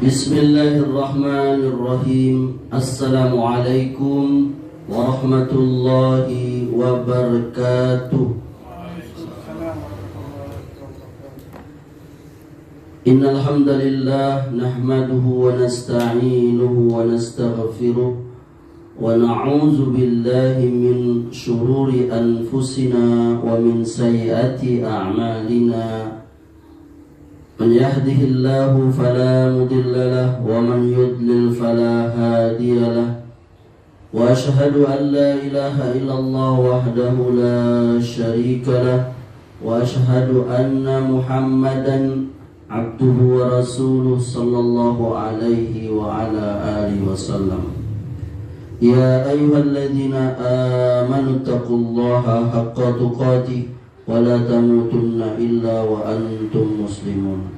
Bismillahirrahmanirrahim. Assalamualaikum warahmatullahi wabarakatuh. Innal hamdalillah nahmaduhu wa nasta'inuhu wa nastaghfiruh wa na'udzu billahi min shururi anfusina wa min sayyiati a'malina. Man yahdihillahu fala mudilla lahu wa man yudlil fala hadiya lahu. Wa ashhadu an la ilaha illallah wahdahu la syarika lahu wa ashhadu anna Muhammadan abduhu wa rasuluh sallallahu alaihi wa ala alihi wasallam. Ya ayyuhalladzina amanu taqullaha haqqa tuqatih wa la tamutunna illa wa antum muslimun.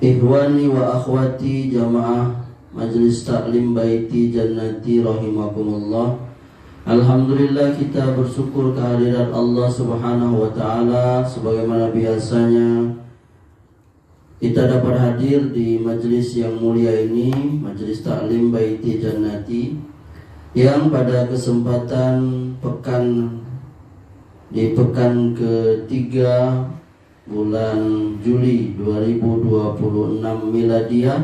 Ikhwani wa akhwati jamaah Majlis Taklim Baiti Jannati rahimakumullah. Alhamdulillah, kita bersyukur kehadiran Allah Subhanahu wa taala. Sebagaimana biasanya kita dapat hadir di majlis yang mulia ini, Majlis Taklim Baiti Jannati, yang pada kesempatan pekan ketiga bulan Juli 2026 Miladiah,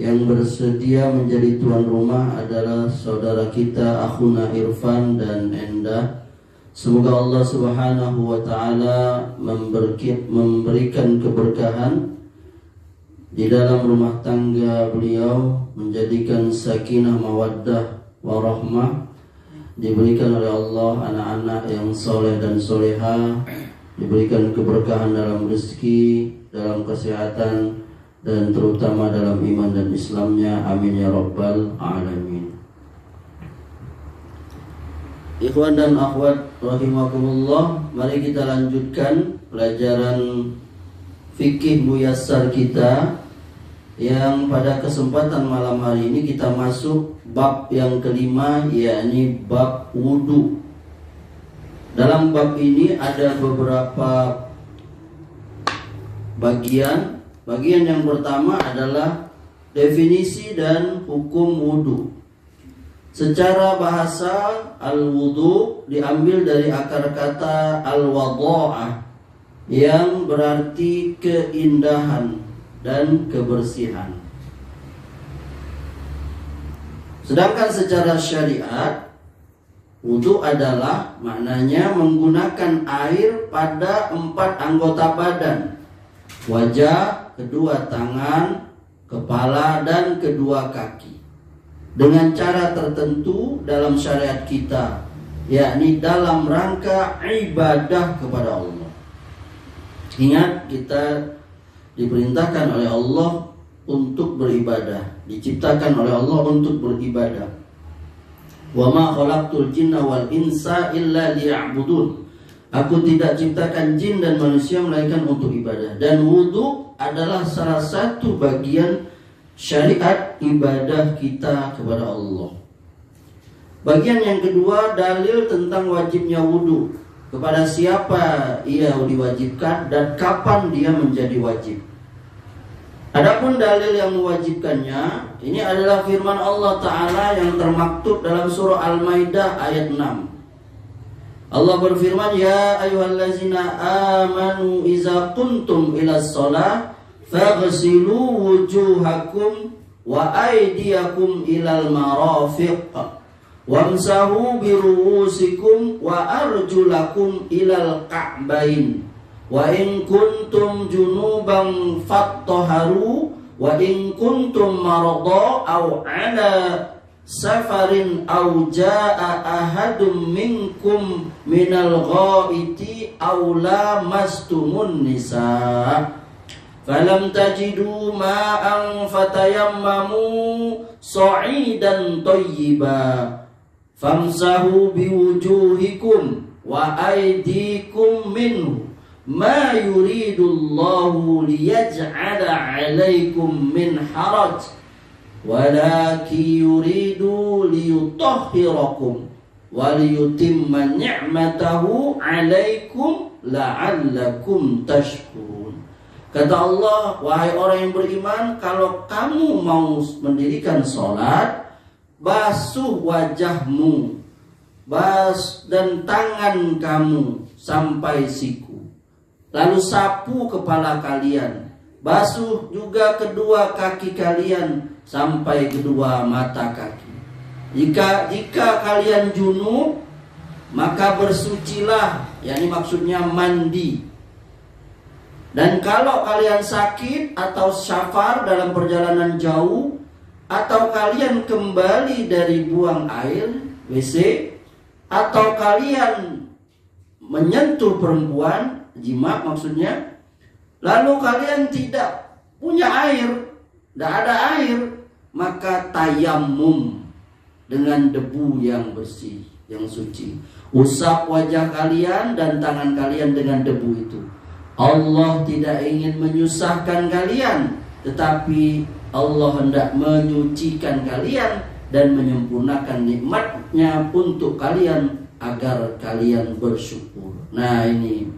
yang bersedia menjadi tuan rumah adalah saudara kita Akhuna Irfan dan Endah. Semoga Allah Subhanahu wa taala memberikan keberkahan di dalam rumah tangga beliau, menjadikan sakinah mawaddah warahmah, diberikan oleh Allah anak-anak yang soleh dan solehah, diberikan keberkahan dalam rezeki, dalam kesehatan, dan terutama dalam iman dan Islamnya. Amin ya rabbal alamin. Ikhwan dan akhwat rahimakumullah, mari kita lanjutkan pelajaran fikih muyassar kita, yang pada kesempatan malam hari ini kita masuk bab yang kelima, yakni bab wudu. Dalam bab ini ada beberapa bagian. Bagian yang pertama adalah definisi dan hukum wudu. Secara bahasa, al-wudu diambil dari akar kata al-wadha'ah, yang berarti keindahan dan kebersihan. Sedangkan secara syariat, wudu adalah maknanya menggunakan air pada 4 anggota badan: wajah, kedua tangan, kepala, dan kedua kaki, dengan cara tertentu dalam syariat kita, yakni dalam rangka ibadah kepada Allah. Ingat, kita diperintahkan oleh Allah untuk beribadah, diciptakan oleh Allah untuk beribadah. Wa ma khalaqtul jinna wal insa illa liya'budun. Aku tidak ciptakan jin dan manusia melainkan untuk ibadah. Dan wudu adalah salah satu bagian syariat ibadah kita kepada Allah. Bagian yang kedua, dalil tentang wajibnya wudu. Kepada siapa ia diwajibkan dan kapan dia menjadi wajib. Adapun dalil yang mewajibkannya, ini adalah firman Allah Ta'ala yang termaktub dalam surah Al-Maidah ayat 6. Allah berfirman, ya ayyuhallazina amanu iza kuntum ilas sholah faghsilu wujuhakum wa aydiyakum ilal marafiq wamsahu biruusikum wa arjulakum ilal ka'bain wa in kuntum junuban fattaharu wa in kuntum marada aw ala safarin aw jaa ahadum minkum minal ghaiti aw lamastumun nisa falam tajidu ma'an fatayammamu sa'idan thayyiba famsahu biwujuhikum wa aydikum minhu ma yuridullahu liyaj'ala 'alaikum min haraj walakin yuridu liyutahhirakum wa liyutimma ni'matahu 'alaikum la'allakum tashkurun. Kata Allah, wahai orang yang beriman, kalau kamu mau mendirikan sholat, basuh wajahmu, dan tangan kamu sampai siku. Lalu sapu kepala kalian, basuh juga kedua kaki kalian sampai kedua mata kaki. Jika kalian junub, maka bersucilah, yakni maksudnya mandi. Dan kalau kalian sakit atau safar dalam perjalanan jauh, atau kalian kembali dari buang air WC, atau kalian menyentuh perempuan, jima maksudnya, lalu kalian tidak punya air, tidak ada air, maka tayamum dengan debu yang bersih, yang suci. Usap wajah kalian dan tangan kalian dengan debu itu. Allah tidak ingin menyusahkan kalian, tetapi Allah hendak menyucikan kalian dan menyempurnakan nikmatnya untuk kalian agar kalian bersyukur. Nah ini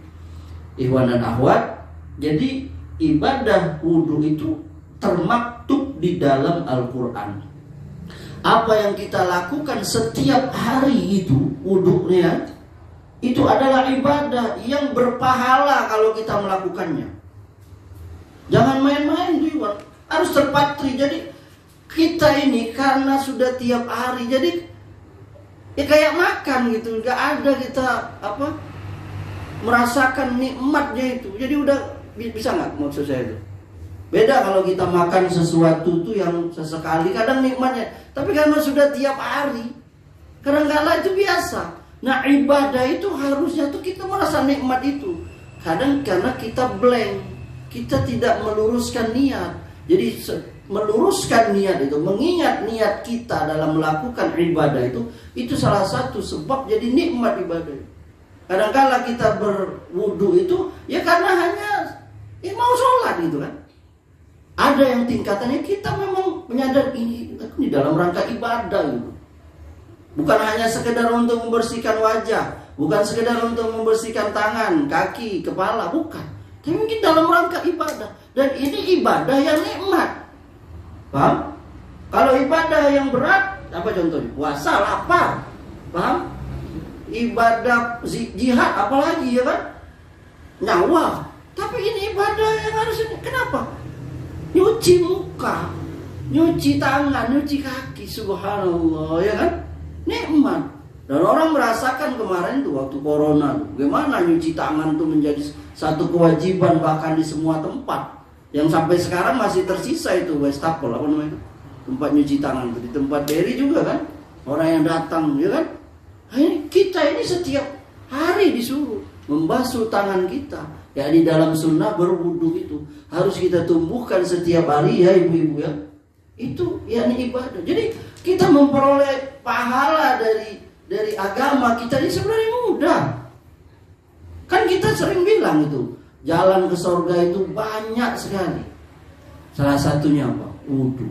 ikhwan dan akhwat, jadi ibadah wudhu itu termaktub di dalam Al-Quran. Apa yang kita lakukan setiap hari itu, wudhunya, itu adalah ibadah yang berpahala kalau kita melakukannya. Jangan main-main tuh, harus terpatri. Jadi kita ini karena sudah tiap hari, jadi ya kayak makan gitu, nggak ada kita merasakan nikmatnya itu. Jadi udah bisa nggak maksud saya itu? Beda kalau kita makan sesuatu tuh yang sesekali, kadang nikmatnya. Tapi karena sudah tiap hari, kadang-kadang itu biasa. Nah ibadah itu harusnya tuh kita merasa nikmat itu. Kadang karena kita blank, kita tidak meluruskan niat. Jadi meluruskan niat itu, mengingat niat kita dalam melakukan ibadah itu salah satu sebab jadi nikmat ibadah. Kadang-kadang kita berwudu itu ya karena hanya mau sholat gitu kan. Ada yang tingkatannya kita memang menyadar ini dalam rangka ibadah gitu. Bukan hanya sekedar untuk membersihkan wajah, bukan sekedar untuk membersihkan tangan, kaki, kepala, bukan. Tapi mungkin dalam rangka ibadah. Dan ini ibadah yang nikmat. Paham? Kalau ibadah yang berat, apa contohnya? Puasa, lapar. Paham? Ibadah jihad, apalagi ya kan? Nyawa. Tapi ini ibadah yang harus ini. Kenapa? Nyuci muka, nyuci tangan, nyuci kaki, subhanallah, ya kan? Nikmat. Dan orang merasakan kemarin tuh waktu corona tuh, bagaimana nyuci tangan tuh menjadi satu kewajiban bahkan di semua tempat. Yang sampai sekarang masih tersisa itu wastafel, apa namanya? Tempat nyuci tangan tuh, di tempat deri juga kan? Orang yang datang, ya kan? Kita ini setiap hari disuruh membasuh tangan kita. Ya di dalam sunnah berwudu itu harus kita tumbuhkan setiap hari ya ibu-ibu ya. Itu yakni ibadah. Jadi kita memperoleh pahala dari agama kita ini sebenarnya mudah. Kan kita sering bilang itu, jalan ke surga itu banyak sekali. Salah satunya apa? Wudu.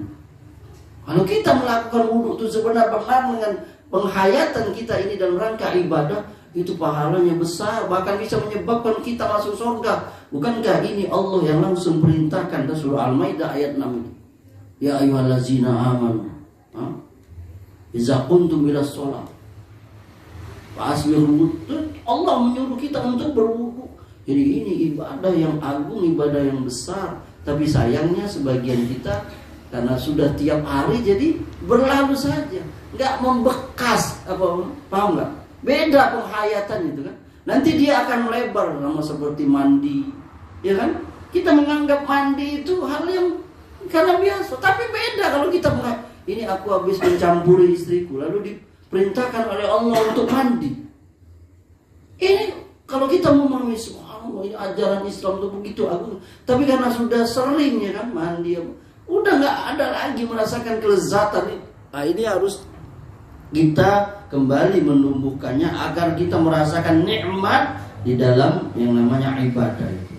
Kalau kita melakukan wudu itu sebenarnya dengan penghayatan kita ini dalam rangka ibadah, itu pahalanya besar, bahkan bisa menyebabkan kita masuk surga. Bukankah ini Allah yang langsung perintahkan dalam surah Al-Maidah ayat 6 ini? Ya ayyuhallazina amanu, iza kuntum ila sholat fa'asbiru. Allah menyuruh kita untuk berwudu. Jadi ini ibadah yang agung, ibadah yang besar. Tapi sayangnya sebagian kita karena sudah tiap hari jadi berlalu saja, nggak membekas. Paham nggak? Beda penghayatan itu kan. Nanti dia akan melebar sama seperti mandi, ya kan? Kita menganggap mandi itu hal yang karena biasa, tapi beda kalau kita ini aku habis mencampuri istriku, lalu diperintahkan oleh Allah untuk mandi. Ini kalau kita memahami subhanallah, ini ajaran Islam itu begitu agung. Tapi karena sudah sering ya kan mandi, udah nggak ada lagi merasakan kelezatan. Nah ini harus kita kembali menumbuhkannya agar kita merasakan nikmat di dalam yang namanya ibadah itu.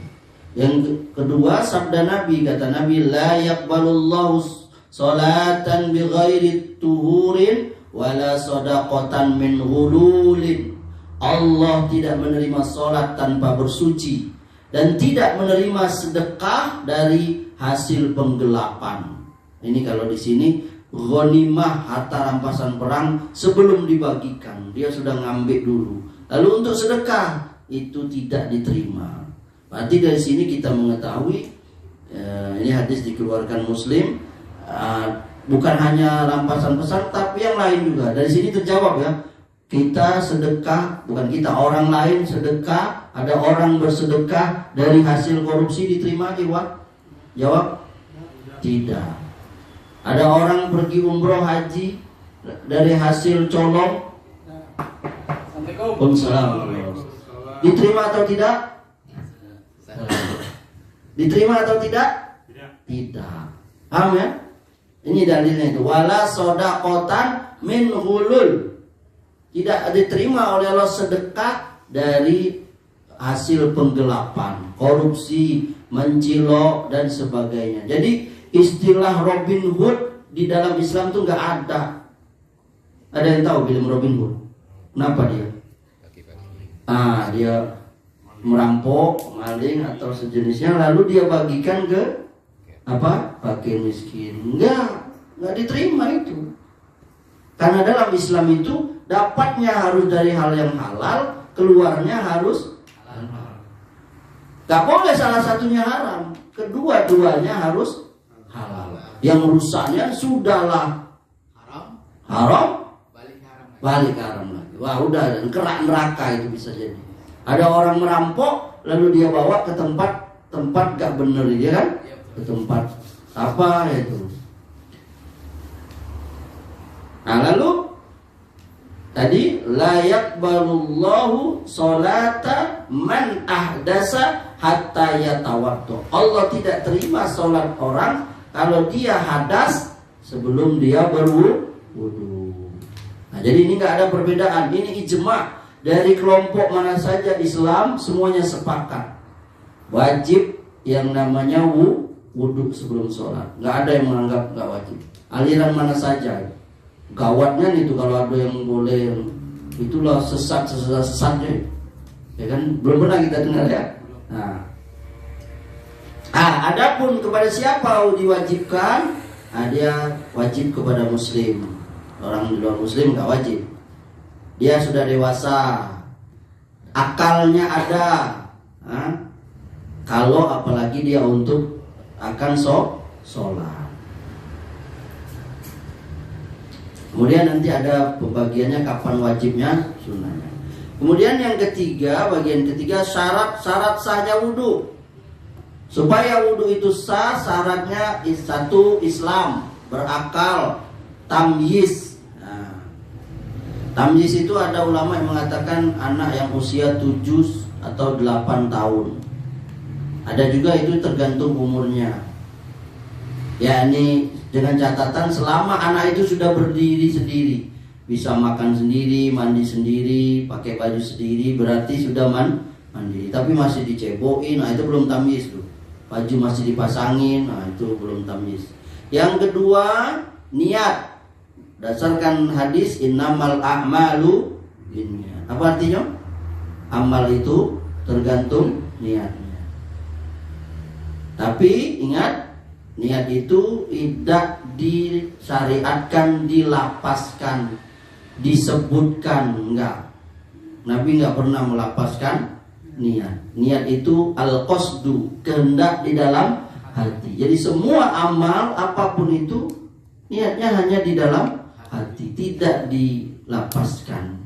Yang kedua, sabda Nabi, kata Nabi, la yaqbalullahu salatan bighairi tuhurin wala sadaqatan min ghululin. Allah tidak menerima salat tanpa bersuci dan tidak menerima sedekah dari hasil penggelapan. Ini kalau di sini ghanimah, harta rampasan perang sebelum dibagikan, dia sudah ngambil dulu. Lalu untuk sedekah itu tidak diterima. Berarti dari sini kita mengetahui ini hadis dikeluarkan Muslim, bukan hanya rampasan pesan tapi yang lain juga. Dari sini terjawab ya. Kita sedekah, bukan kita, orang lain sedekah, ada orang bersedekah dari hasil korupsi diterima jawab tidak. Ada orang pergi umroh haji dari hasil colong, diterima atau tidak? Diterima atau tidak? Tidak. Paham ya? Ini dalilnya itu. Wala sodakotan min hulul. Tidak diterima oleh Allah sedekah dari hasil penggelapan, korupsi, mencilok dan sebagainya. Jadi istilah Robin Hood di dalam Islam itu nggak ada. Ada yang tahu film Robin Hood? Kenapa dia? Dia merampok, maling atau sejenisnya, lalu dia bagikan ke fakir miskin. Nggak diterima itu. Karena dalam Islam itu dapatnya harus dari hal yang halal, keluarnya harus halal. Gak boleh salah satunya haram, kedua-duanya harus halal. Yang rusaknya sudahlah haram, balik haram lagi. Wah udah, kerak neraka itu bisa jadi. Ada orang merampok, lalu dia bawa ke tempat gak bener, ya kan? Ke tempat apa itu? Nah lalu tadi la yaqbalullahu sholata man ahdasa hatta yatawaddo. Allah tidak terima sholat orang kalau dia hadas sebelum dia berwudu. Nah jadi ini nggak ada perbedaan, ini ijma dari kelompok mana saja Islam, semuanya sepakat wajib yang namanya wudu sebelum sholat. Nggak ada yang menganggap nggak wajib. Aliran mana saja. Gawatnya itu kalau ada yang boleh, itulah sesatnya, ya kan, belum pernah kita dengar ya. Adapun kepada siapa diwajibkan, dia wajib kepada Muslim. Orang di luar Muslim nggak wajib. Dia sudah dewasa, akalnya ada. Kalau apalagi dia untuk akan sholat. Kemudian nanti ada pembagiannya kapan wajibnya, sunnahnya. Kemudian yang ketiga, bagian ketiga, syarat sahnya wudu. Supaya wudu itu sah, syaratnya satu, Islam, berakal, tamyiz. Tamyiz itu ada ulama yang mengatakan anak yang usia 7 atau 8 tahun. Ada juga itu tergantung umurnya. Yakni dengan catatan selama anak itu sudah berdiri sendiri, bisa makan sendiri, mandi sendiri, pakai baju sendiri, berarti sudah mandiri. Tapi masih dicebokin, itu belum tamyiz tuh. Baju masih dipasangin, itu belum tamyiz. Yang kedua, niat. Berdasarkan hadis innamal a'malu binniyat. Apa artinya? Amal itu tergantung niatnya. Tapi ingat, niat itu tidak disyariatkan, dilapaskan, disebutkan, enggak. Nabi enggak pernah melapaskan niat. Niat itu al-qasdu, kehendak di dalam hati. Jadi semua amal apapun itu niatnya hanya di dalam hati, tidak dilapaskan.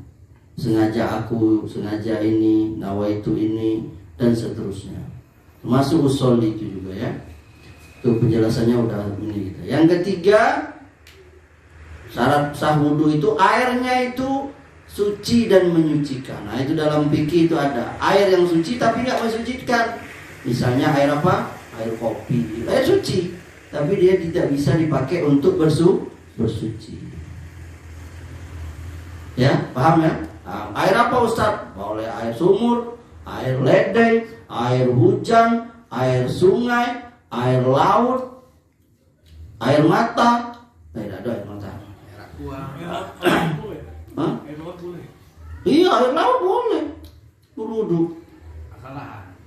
Sengaja ini, nawaitu ini, dan seterusnya. Termasuk usul itu juga ya. Itu penjelasannya udah ini gitu. Yang ketiga, syarat sah wudu itu airnya itu suci dan menyucikan. Nah itu dalam fikih itu ada air yang suci tapi nggak mensucikan. Misalnya air apa? Air kopi, air suci, tapi dia tidak bisa dipakai untuk bersuci. Ya, paham ya? Nah, air apa Ustaz? Boleh air sumur, air ledeng, air hujan, air sungai, air laut, air mata. Tidak ada air mata. Air aqua. Hah? Air laut boleh. Iya, air laut boleh. Berwudu. Asal lahan.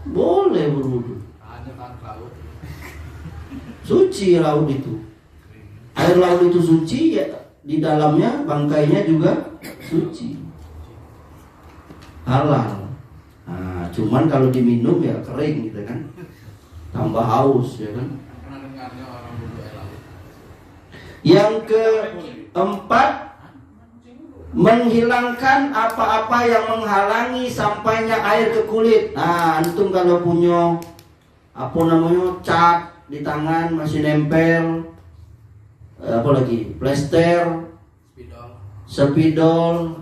Boleh berwudu. Suci laut itu. Air laut itu suci ya, di dalamnya bangkainya juga suci. Halal. Nah, cuman kalau diminum ya kering gitu kan. Tambah haus ya kan. Yang keempat, menghilangkan apa-apa yang menghalangi sampainya air ke kulit. Nah, antum kalau punya apa namanya cat di tangan masih nempel, apalagi plester, spidol,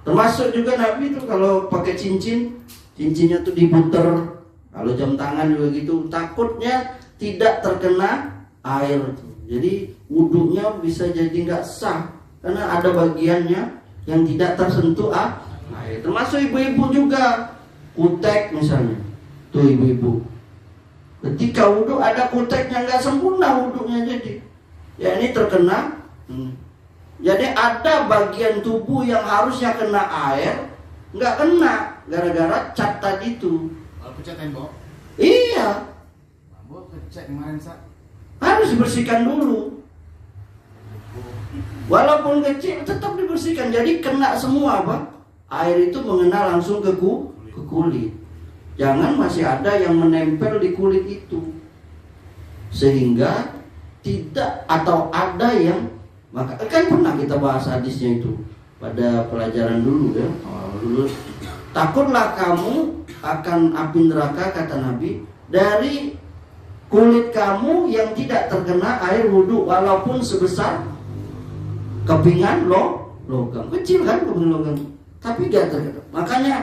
termasuk juga Nabi itu kalau pakai cincinnya tuh diputer. Kalau jam tangan juga gitu, takutnya tidak terkena air. Jadi wudunya bisa jadi nggak sah karena ada bagiannya yang tidak tersentuh air. Termasuk ibu-ibu juga, kutek misalnya, tuh ibu-ibu. Ketika wudu ada kuteknya nggak sempurna wudunya jadi, ya ini terkena. Jadi ada bagian tubuh yang harusnya kena air nggak kena gara-gara cat tadi itu. Kalau pecat tembok? Iya. Tembok pecat kemarin harus dibersihkan dulu. Walaupun kecil tetap dibersihkan. Jadi kena semua apa? Air itu mengenal langsung ke kulit. Jangan masih ada yang menempel di kulit itu. Sehingga tidak atau ada yang, maka kan pernah kita bahas hadisnya itu pada pelajaran dulu ya. Dulu takutlah kamu akan api neraka kata Nabi dari kulit kamu yang tidak terkena air wudu walaupun sebesar kepingan logam. Kecil kan kepingan logam, tapi tidak terkena. Makanya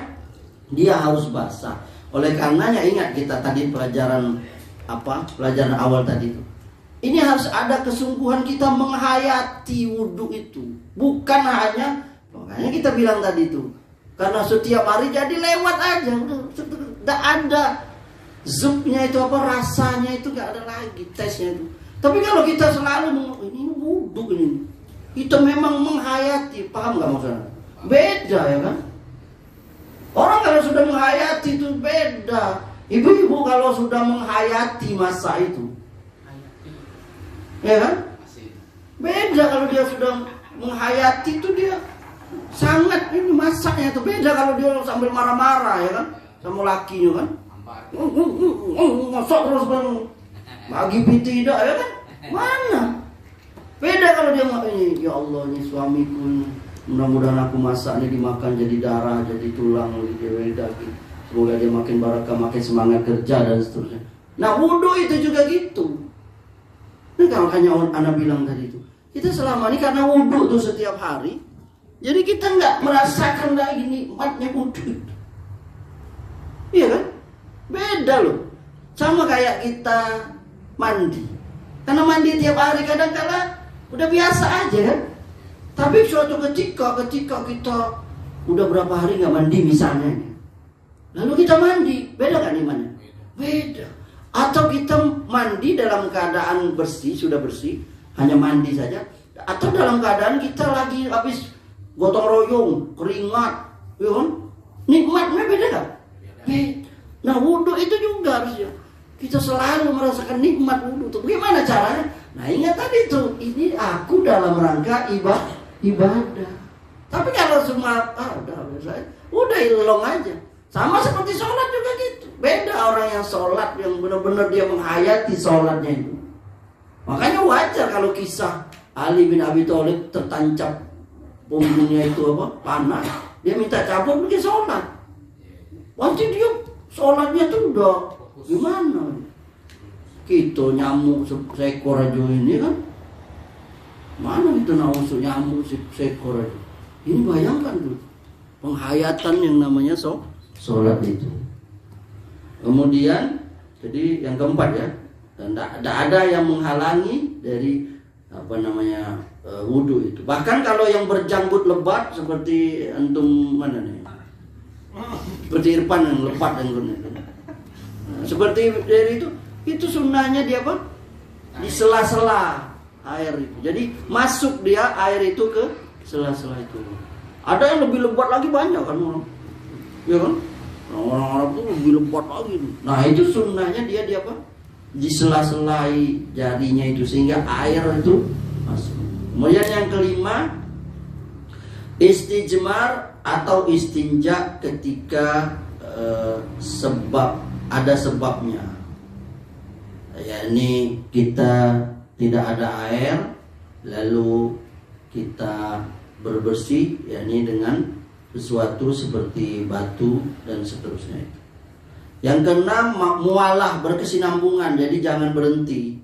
dia harus basah. Oleh karenanya ingat kita tadi pelajaran awal tadi itu. Ini harus ada kesungguhan kita menghayati wudu itu. Bukan hanya, makanya kita bilang tadi itu, karena setiap hari jadi lewat aja, udah ada zupnya itu rasanya itu gak ada lagi tesnya itu. Tapi kalau kita selalu ini wudu ini, kita memang menghayati, paham gak maksudnya? Beda ya kan? Orang kalau sudah menghayati itu beda. Ibu-ibu kalau sudah menghayati masa itu, ya kan? Beda kalau dia sudah menghayati itu, dia sangat ini masaknya itu beda kalau dia sambil marah-marah ya kan sama lakinya kan. Masak terus bagi piti tidak ya kan? Mana? Beda kalau dia ini, ya Allah ini suamiku ini, mudah-mudahan aku masak ini dimakan jadi darah, jadi tulang, jadi daging. Semoga dia makin barakah, makin semangat kerja dan seterusnya. Nah wudu itu juga gitu. Ini makanya Ana bilang tadi itu, kita selama ini karena wudu tuh setiap hari, jadi kita nggak merasakan lagi nikmatnya wudu itu. Iya kan? Beda loh. Sama kayak kita mandi. Karena mandi tiap hari kadang-kala udah biasa aja kan. Tapi suatu ketika kita udah berapa hari nggak mandi misalnya, lalu kita mandi, beda kan imannya? Beda. Atau kita mandi dalam keadaan bersih, sudah bersih, hanya mandi saja. Atau dalam keadaan kita lagi habis gotong royong, keringat, ya kan? Nikmatnya beda kan? Beda. Nah wudu itu juga harusnya kita selalu merasakan nikmat wudu itu. Gimana caranya? Nah ingat tadi tuh, ini aku dalam rangka ibadah. Tapi kalau semua udah ilong aja. Sama seperti sholat juga gitu. Beda orang yang sholat yang benar-benar dia menghayati sholatnya itu. Makanya wajar kalau kisah Ali bin Abi Thalib tertancap punggungnya itu panah, dia minta cabut pergi sholat. Waktu dia sholatnya tuh udah gimana? Kita nyamuk seekor aja ini kan, mana itu nausuk nyamuk seekor aja. Ini bayangkan tuh penghayatan yang namanya sholat itu. Kemudian jadi yang keempat ya, dan tidak ada yang menghalangi dari wudu itu. Bahkan kalau yang berjanggut lebat seperti antum mana nih, seperti Irfan yang lebat yang seperti dari itu sunnahnya dia apa? Di sela-sela air itu. Jadi masuk dia air itu ke sela-sela itu. Ada yang lebih lebat lagi banyak kan orang, ya kan? Orang Arab tuh lebih lebat lagi. Nah itu sunnahnya dia apa? Di sela-selai jarinya itu sehingga air itu masuk. Kemudian yang kelima, istijmar atau istinja ketika ada sebabnya. Yakni kita tidak ada air, lalu kita berbersih, yakni dengan sesuatu seperti batu dan seterusnya. Yang keenam, mualah, berkesinambungan, jadi jangan berhenti.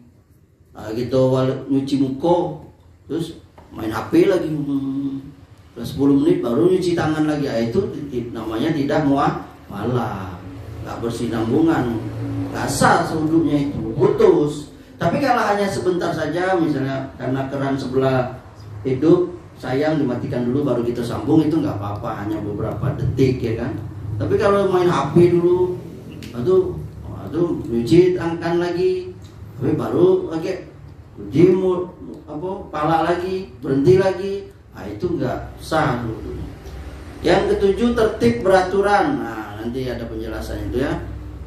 Nah, gitu nyuci muka, terus main HP lagi, 10 menit baru nyuci tangan lagi. Itu namanya tidak mualah, nggak berkesinambungan, nggak sah wudhunya itu, putus. Tapi kalau hanya sebentar saja, misalnya karena keran sebelah hidup, sayang dimatikan dulu baru kita sambung, itu nggak apa-apa, hanya beberapa detik ya kan. Tapi kalau main HP dulu, aduh nyuci tangan lagi, tapi baru lagi uji pala lagi, berhenti lagi, nah itu nggak sah dulu. Yang ketujuh, tertib beraturan. Nah nanti ada penjelasan itu ya.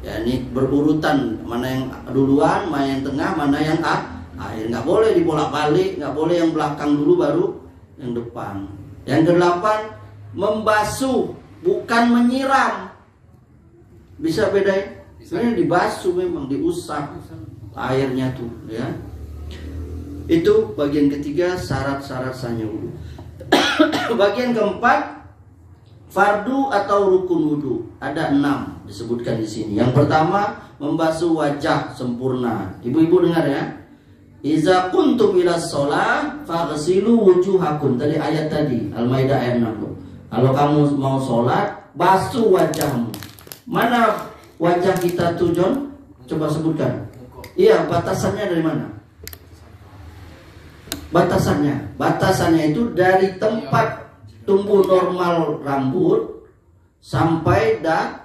Ya ini berurutan, mana yang duluan, mana yang tengah, mana yang akhir. Nggak boleh dibolak-balik, nggak boleh yang belakang dulu baru yang depan. Yang kedelapan, membasuh bukan menyiram. Bisa bedain? Sebenarnya dibasuh, memang diusap airnya tuh ya. Itu bagian ketiga, syarat-syarat sahnya wudu. Bagian keempat, fardu atau rukun wudu. Ada 6 disebutkan di sini. Yang pertama, membasuh wajah sempurna. Ibu-ibu dengar ya. Iza kuntum ila sholat faghsilu wujuhakum. Tadi ayat tadi Al-Maidah ayat 6. Kalau kamu mau sholat, basuh wajahmu. Mana wajah kita tuh, John? Coba sebutkan. Iya, batasannya dari mana? Batasannya itu dari tempat tumbuh normal rambut sampai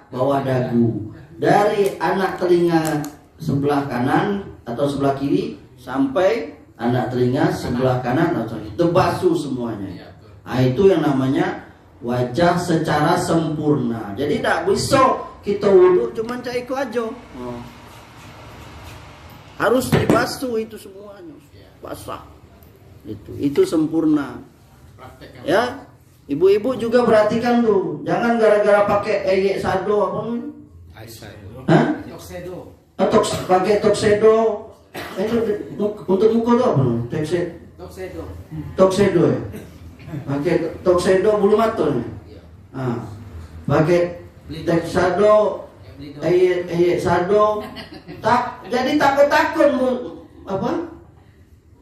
bawah dagu. Dari anak telinga sebelah kanan atau sebelah kiri sampai anak telinga sebelah kanan atau itu basuh semuanya. Nah, itu yang namanya wajah secara sempurna. Jadi tidak bisa kita wudhu cuman cair aja. Harus dibasuh itu semuanya, basah. Itu sempurna. Ya, ibu-ibu juga perhatikan tuh, jangan gara-gara pakai sado apa namanya? Tuxedo. Pakai tuxedo. Itu untuk muka tuh apa? Tuxedo ya. Pakai tuxedo bulu matanya. Pakai tuxedo, sado. Jadi takut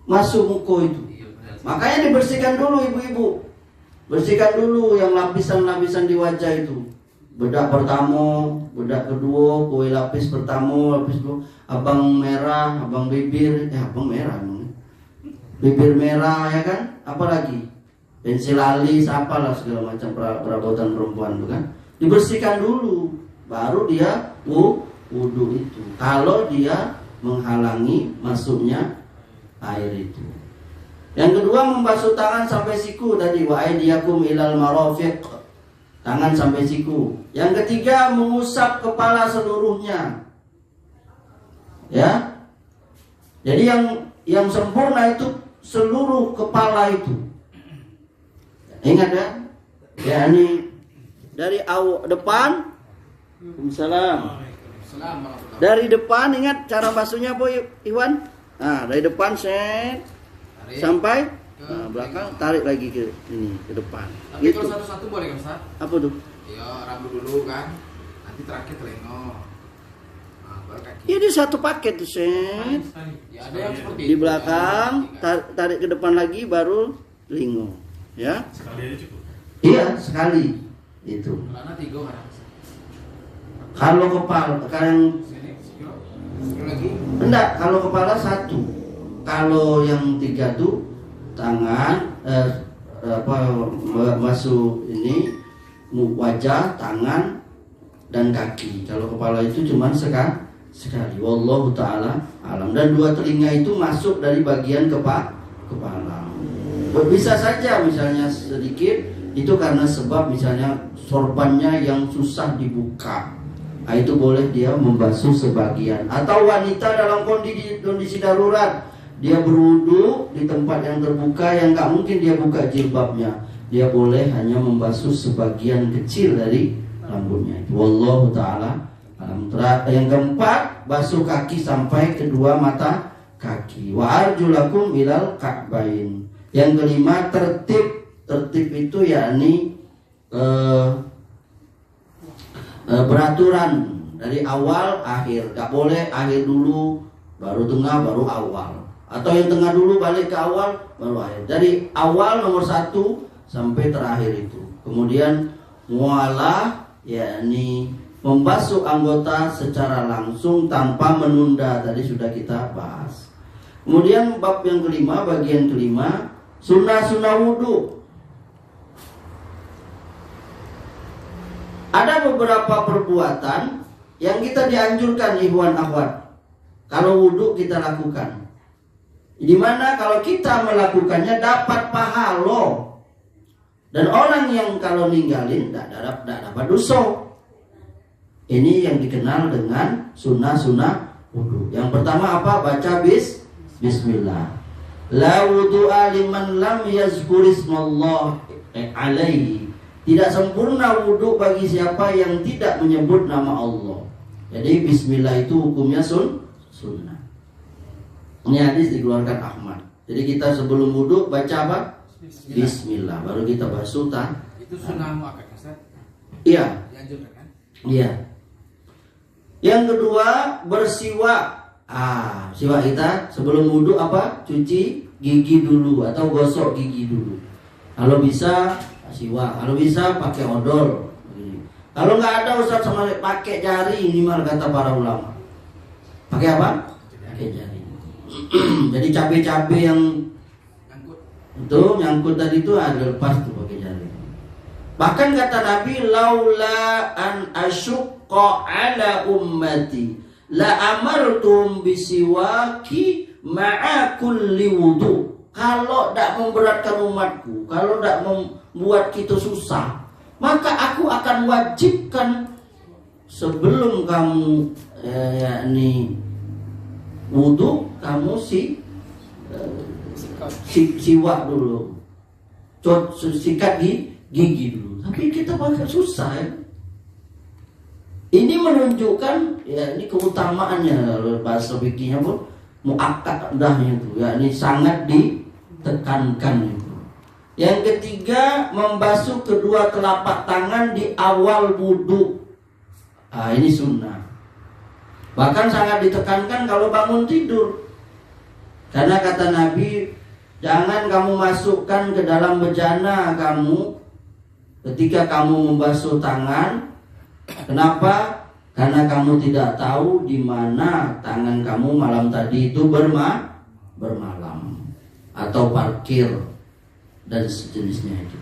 masuk muka itu. Makanya dibersihkan dulu ibu-ibu. Bersihkan dulu yang lapisan-lapisan di wajah itu. Bedak pertama, bedak kedua, kue lapis pertama, lapis kedua, abang merah, abang bibir, abang merah, bibir merah ya kan? Apalagi pensil alis, apalah segala macam perabotan perempuan itu kan. Dibersihkan dulu, baru dia wudu itu. Kalau dia menghalangi masuknya air itu. Yang kedua, membasuh tangan sampai siku tadi, wa aydiyakum ilal marafiq. Tangan sampai siku. Yang ketiga, mengusap kepala seluruhnya. Ya. Jadi yang sempurna itu seluruh kepala itu. Ingat ya. Ya ini dari depan. Waalaikumsalam. Dari depan, ingat cara basuhnya Bu Iwan? Nah, dari depan sampai belakang, tarik lagi ke ini, ke depan. Tapi gitu. kalau satu-satu boleh kan, Ustaz? Apa tuh? Ya, rambut dulu kan. Nanti terakhir telinga. Baru kaki. Ya dia satu paket tuh, Set. Ya, ada yang seperti Di belakang, tarik ke depan lagi baru telinga. Ya? Sekali aja cukup. Iya, sekali. Itu. Karena 3 orang. Kalau kepala, Sini, sekilo lagi. enggak, kalau kepala 1. Kalau yang 3 tuh tangan masuk ini wajah, tangan dan kaki. Kalau kepala itu cuma sekali. Wallahu taala alam. Dan 2 telinga itu masuk dari bagian kepala. Bisa saja misalnya sedikit itu karena sebab misalnya sorbannya yang susah dibuka, nah, itu boleh dia membasuh sebagian. Atau wanita dalam kondisi darurat, dia berwudu di tempat yang terbuka yang nggak mungkin dia buka jilbabnya, dia boleh hanya membasuh sebagian kecil dari rambutnya. Wallahu ta'ala alam. Yang keempat, basuh kaki sampai kedua mata kaki. Wa arjulakum ilal ka'bain. Yang kelima, tertib itu yakni beraturan dari awal akhir. Gak boleh akhir dulu baru tengah baru awal, atau yang tengah dulu balik ke awal baru akhir. Dari awal nomor 1 sampai terakhir itu. Kemudian mualah yakni membasuh anggota secara langsung tanpa menunda, tadi sudah kita bahas. Kemudian bab yang kelima, bagian kelima, sunnah-sunnah wudhu. Ada beberapa perbuatan yang kita dianjurkan, ikhwan akhwat, kalau wudhu kita lakukan. Dimana kalau kita melakukannya dapat pahala. Dan orang yang kalau ninggalin tidak dapat dosa. Ini yang dikenal dengan sunnah-sunnah wudhu. Yang pertama apa? Baca bismillah. La wudu'a liman lam yazkurismallah alaihi. Tidak sempurna wudhu bagi siapa yang tidak menyebut nama Allah. Jadi bismillah itu hukumnya sunnah. Ini hadis dikeluarkan Ahmad. Jadi kita sebelum wudhu baca apa? Bismillah. Baru kita basuh tangan. Itu sunnah muakkad, Ustaz? Iya. Dianjurkan kan? Iya. Yang kedua, bersiwak. Siwak kita sebelum wudhu apa? Cuci gigi dulu atau gosok gigi dulu. Kalau bisa siwak, kalau bisa pakai odol. Kalau nggak ada Ustaz sama pakai jari, ini malah kata para ulama. Pakai apa? Pakai jari. Jadi cabai-cabai yang itu nyangkut tadi itu ada lepas tuh pakai jari. Bahkan kata Nabi, laula an asyqa ala ummati la amartum bisiwaki ma'a kulli wudu. Kalau tidak memberatkan umatku, kalau tidak membuat kita susah, maka aku akan wajibkan sebelum kamu yakni wudu, kamu siwak dulu, sikat gigi dulu. Tapi kita pakai susah ya. Ini menunjukkan ya ini keutamaannya, bahasa fikihnya pun muakkad dahnya itu, ya ini sangat ditekankan itu. Yang ketiga, membasuh kedua telapak tangan di awal wudu. Ini sunnah. Bahkan sangat ditekankan kalau bangun tidur. Karena kata Nabi, jangan kamu masukkan ke dalam bejana kamu ketika kamu membasuh tangan. Kenapa? Karena kamu tidak tahu di mana tangan kamu malam tadi itu bermalam atau parkir dan sejenisnya itu.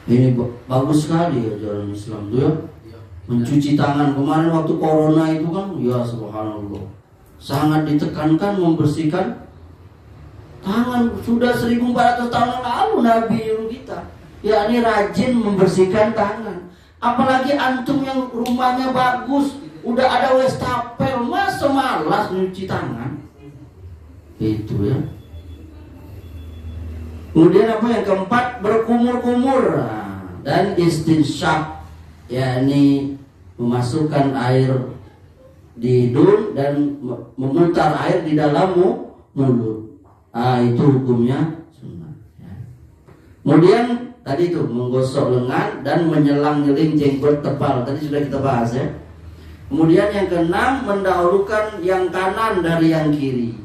Ini bagus sekali ya ajaran Islam itu ya. Mencuci tangan kemarin waktu corona itu kan, ya subhanallah, sangat ditekankan membersihkan tangan. Sudah 1400 tahun yang lalu Nabi nyuruh kita, ya ini rajin membersihkan tangan. Apalagi antum yang rumahnya bagus, udah ada wastafel, masa malas nyuci tangan? Itu ya. Kemudian apa yang keempat, berkumur-kumur dan istinsyak, yakni memasukkan air di hidung dan memutar air di dalam mulut. Itu hukumnya sunnah. Kemudian tadi itu menggosok lengan dan menyelang-nyeling jenggot tebal. Tadi sudah kita bahas ya. Kemudian yang keenam, mendahulukan yang kanan dari yang kiri.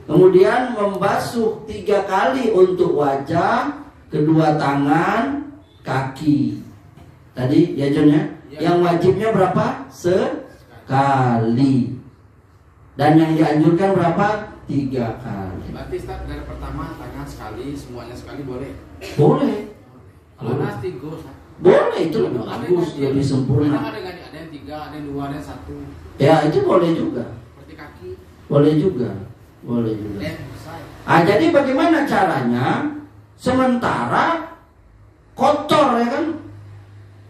Kemudian membasuh 3 kali untuk wajah, kedua tangan, kaki. Tadi ya John ya. Yang wajibnya berapa? Sekali. Dan yang dianjurkan berapa? 3 kali. Berarti Ustaz, dari pertama tangan sekali, semuanya sekali boleh? Boleh. Kalau nasi go, boleh, itu lebih bagus, lebih sempurna. Ada yang 3, ada yang 2, ada yang 1. Ya itu boleh juga. Seperti kaki. Boleh juga. Jadi bagaimana caranya? Sementara kotor ya kan.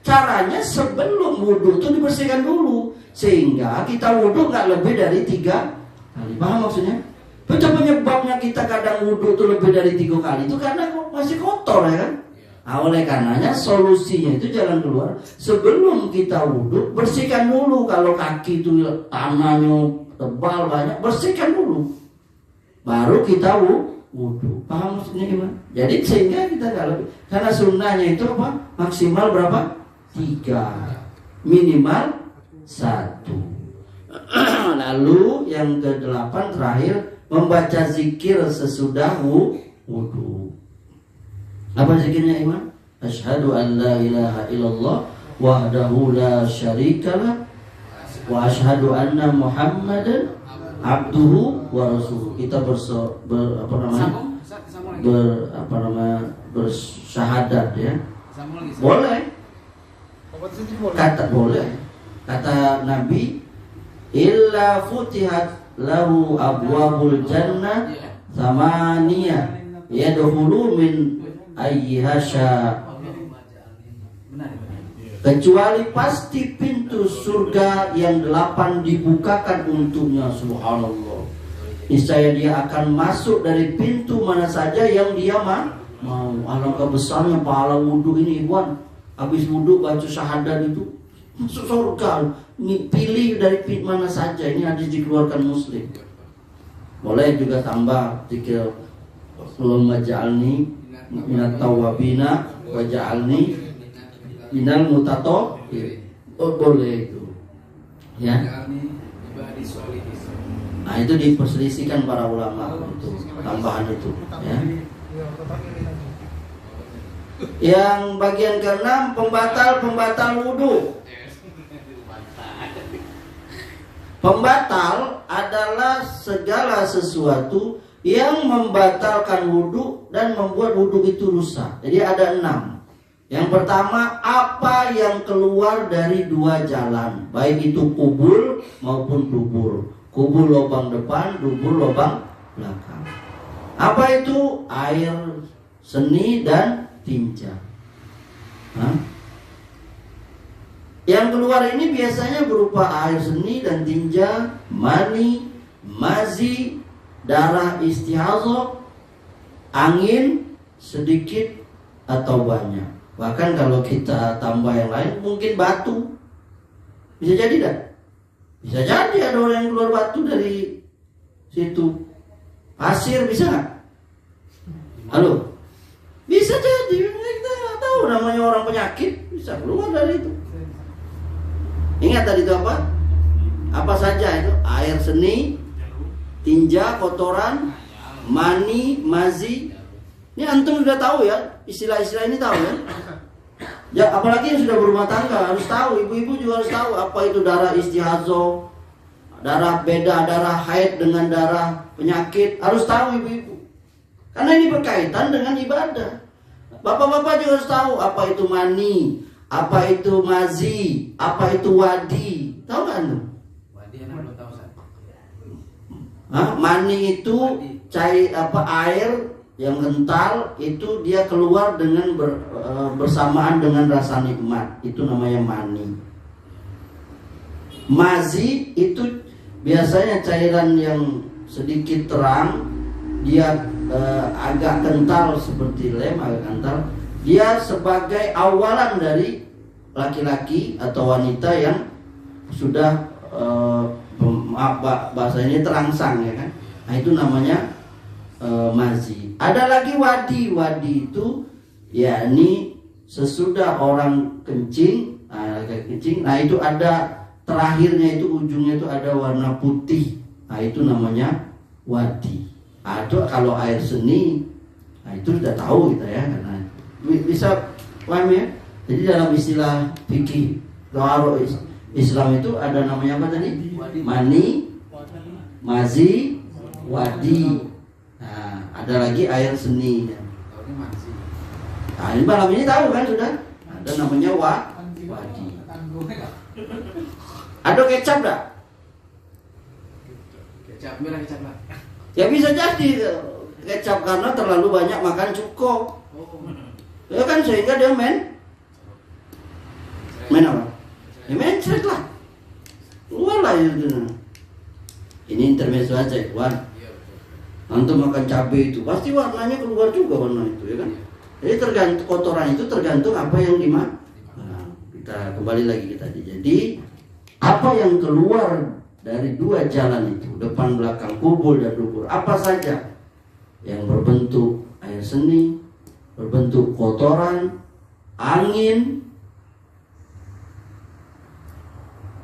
Caranya sebelum wudhu itu dibersihkan dulu, sehingga kita wudhu nggak lebih dari 3 kali. Paham maksudnya? Penyebabnya kita kadang wudhu itu lebih dari 3 kali itu karena masih kotor ya kan. Nah, oleh karenanya solusinya itu jalan keluar sebelum kita wudhu, bersihkan dulu. Kalau kaki itu tanahnya tebal banyak, bersihkan dulu, baru kita wudhu. Paham maksudnya gimana? Jadi sehingga kita nggak lebih, karena sunnahnya itu apa? Maksimal berapa? 3, minimal 1. Lalu yang ke-8 terakhir, membaca zikir sesudah wudhu. Apa zikirnya Iman? Asyhadu an la ilaha illallah wahdahu la syarikalah wa asyhadu anna Muhammadan abduhu wa rasuluh. Kita bersyahadat ya. Boleh. Kata Nabi, illa futihat lahu abwabul jannah thamaniyah yadkhulu min ayyiha sya, kecuali pasti pintu surga yang 8 dibukakan untuknya. Subhanallah. Niscaya dia akan masuk dari pintu mana saja yang dia mau. Alangkah besarnya pahala wudhu ini, Iwan. Habis wudhu baca syahadat itu masuk surga. Ini pilih dari pintu mana saja. Ini hadis dikeluarkan Muslim. Boleh juga tambah zikir Allahumma ja'alni minat tawabina wa ja'alni minal mutatahhirin. Boleh itu. Ya. Nah, itu diperselisihkan para ulama itu tambahan itu, ya. Yang bagian ke-6, pembatal wudhu. Pembatal adalah segala sesuatu yang membatalkan wudhu dan membuat wudhu itu rusak. Jadi ada 6. Yang pertama, apa yang keluar dari 2 jalan, baik itu kubul maupun dubur. Kubul lubang depan, dubur lubang belakang. Apa itu? Air seni dan tinja. Yang keluar ini biasanya berupa air seni dan tinja, mani, mazi, darah istihadhah, angin sedikit atau banyak. Bahkan kalau kita tambah yang lain, mungkin batu. Bisa jadi tak? Bisa jadi ada orang yang keluar batu dari situ. Pasir bisa nggak? Halo? Bisa jadi. Kita nggak tahu, namanya orang penyakit bisa keluar dari itu. Ingat tadi itu apa? Apa saja itu? Air seni, tinja, kotoran, mani, mazi. Ini antum sudah tahu ya, istilah-istilah ini tahu ya. Ya, apalagi yang sudah berumah tangga harus tahu, ibu-ibu juga harus tahu apa itu darah istihadhah, darah beda, darah haid dengan darah penyakit, harus tahu ibu-ibu. Karena ini berkaitan dengan ibadah. Bapak-bapak juga harus tahu apa itu mani, apa itu mazi, apa itu wadi. Tahu kan? Wadi anak belum tahu saya. Mani itu cair air yang kental, itu dia keluar dengan bersamaan dengan rasa nikmat, itu namanya mani. Mazi itu biasanya cairan yang sedikit terang, dia agak kental seperti lem, agak kental. Dia sebagai awalan dari laki-laki atau wanita yang sudah bahasanya terangsang ya kan. Nah, itu namanya mazi. Ada lagi wadi. Wadi itu yakni sesudah orang kencing, nah itu ada terakhirnya, itu ujungnya itu ada warna putih. Nah, itu namanya wadi. Nah, itu kalau air seni, nah itu sudah tahu kita ya, karena bisa paham ya. Jadi dalam istilah fikih Tawaro Islam itu ada namanya apa tadi? Mani, mazi, wadi. Nah, ada lagi air seni. Nah, ini malam ini tahu kan sudah? Ada namanya wadi. Ada kecap enggak? Kecap merah, kecap lah. Ya bisa jadi kecap karena terlalu banyak makan cuko. Ya kan, sehingga dia main apa? Ya mencret lah. Keluar lah itu. Ini intermezzo aja, Wan. Antum makan cabai itu pasti warnanya keluar juga warna itu, ya kan? Jadi tergantung kotoran itu tergantung apa yang dimakan. Nah, kita kembali lagi kita. Jadi apa yang keluar dari dua jalan itu, depan belakang, kubur dan dubur, apa saja yang berbentuk air seni, berbentuk kotoran, angin,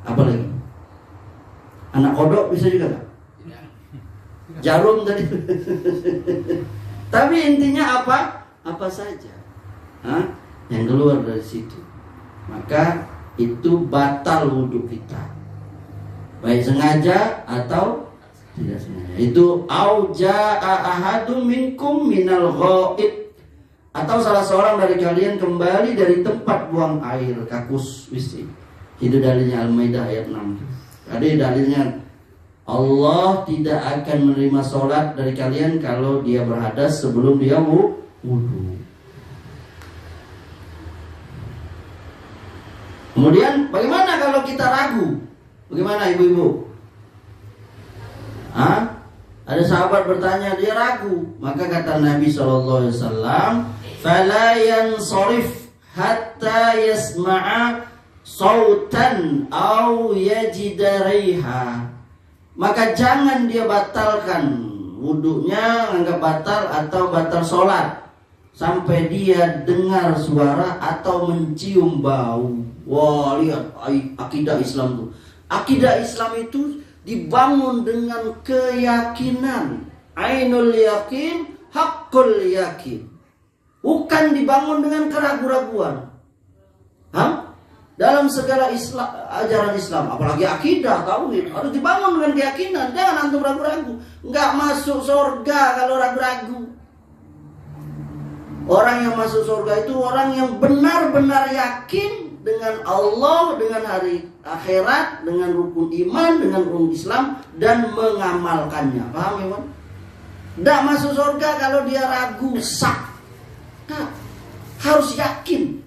apa lagi? Anak kodok bisa juga nggak? Jarum tadi. Tapi intinya apa? Apa saja yang keluar dari situ, maka itu batal wudhu kita, baik sengaja atau tidak sengaja. Itu auja ahadum minkum minal ghaid, atau salah seorang dari kalian kembali dari tempat buang air, kakus WC. Itu dalilnya Al-Maidah ayat 6. Tadi dalilnya Allah tidak akan menerima sholat dari kalian kalau dia berhadas sebelum dia wudhu. Kemudian bagaimana kalau kita ragu? Bagaimana ibu-ibu? Ada sahabat bertanya, dia ragu. Maka kata Nabi SAW, "Fala yansarif hatta yasma'a sautan aw yajida riha." Maka jangan dia batalkan wudhunya, anggap batal atau batal sholat sampai dia dengar suara atau mencium bau. Wah, lihat akidah Islam tuh. Akidah Islam itu dibangun dengan keyakinan. Ainul yakin, haqqul yakin. Bukan dibangun dengan keraguan-raguan. Dalam segala ajaran Islam, apalagi akidah, tauhid, harus dibangun dengan keyakinan. Jangan antum ragu-ragu. Enggak masuk surga kalau ragu-ragu. Orang yang masuk surga itu orang yang benar-benar yakin dengan Allah, dengan hari akhirat, dengan rukun iman, dengan rukun Islam, dan mengamalkannya. Paham ya, Bang? Enggak masuk surga kalau dia ragu, sak. Nah, harus yakin.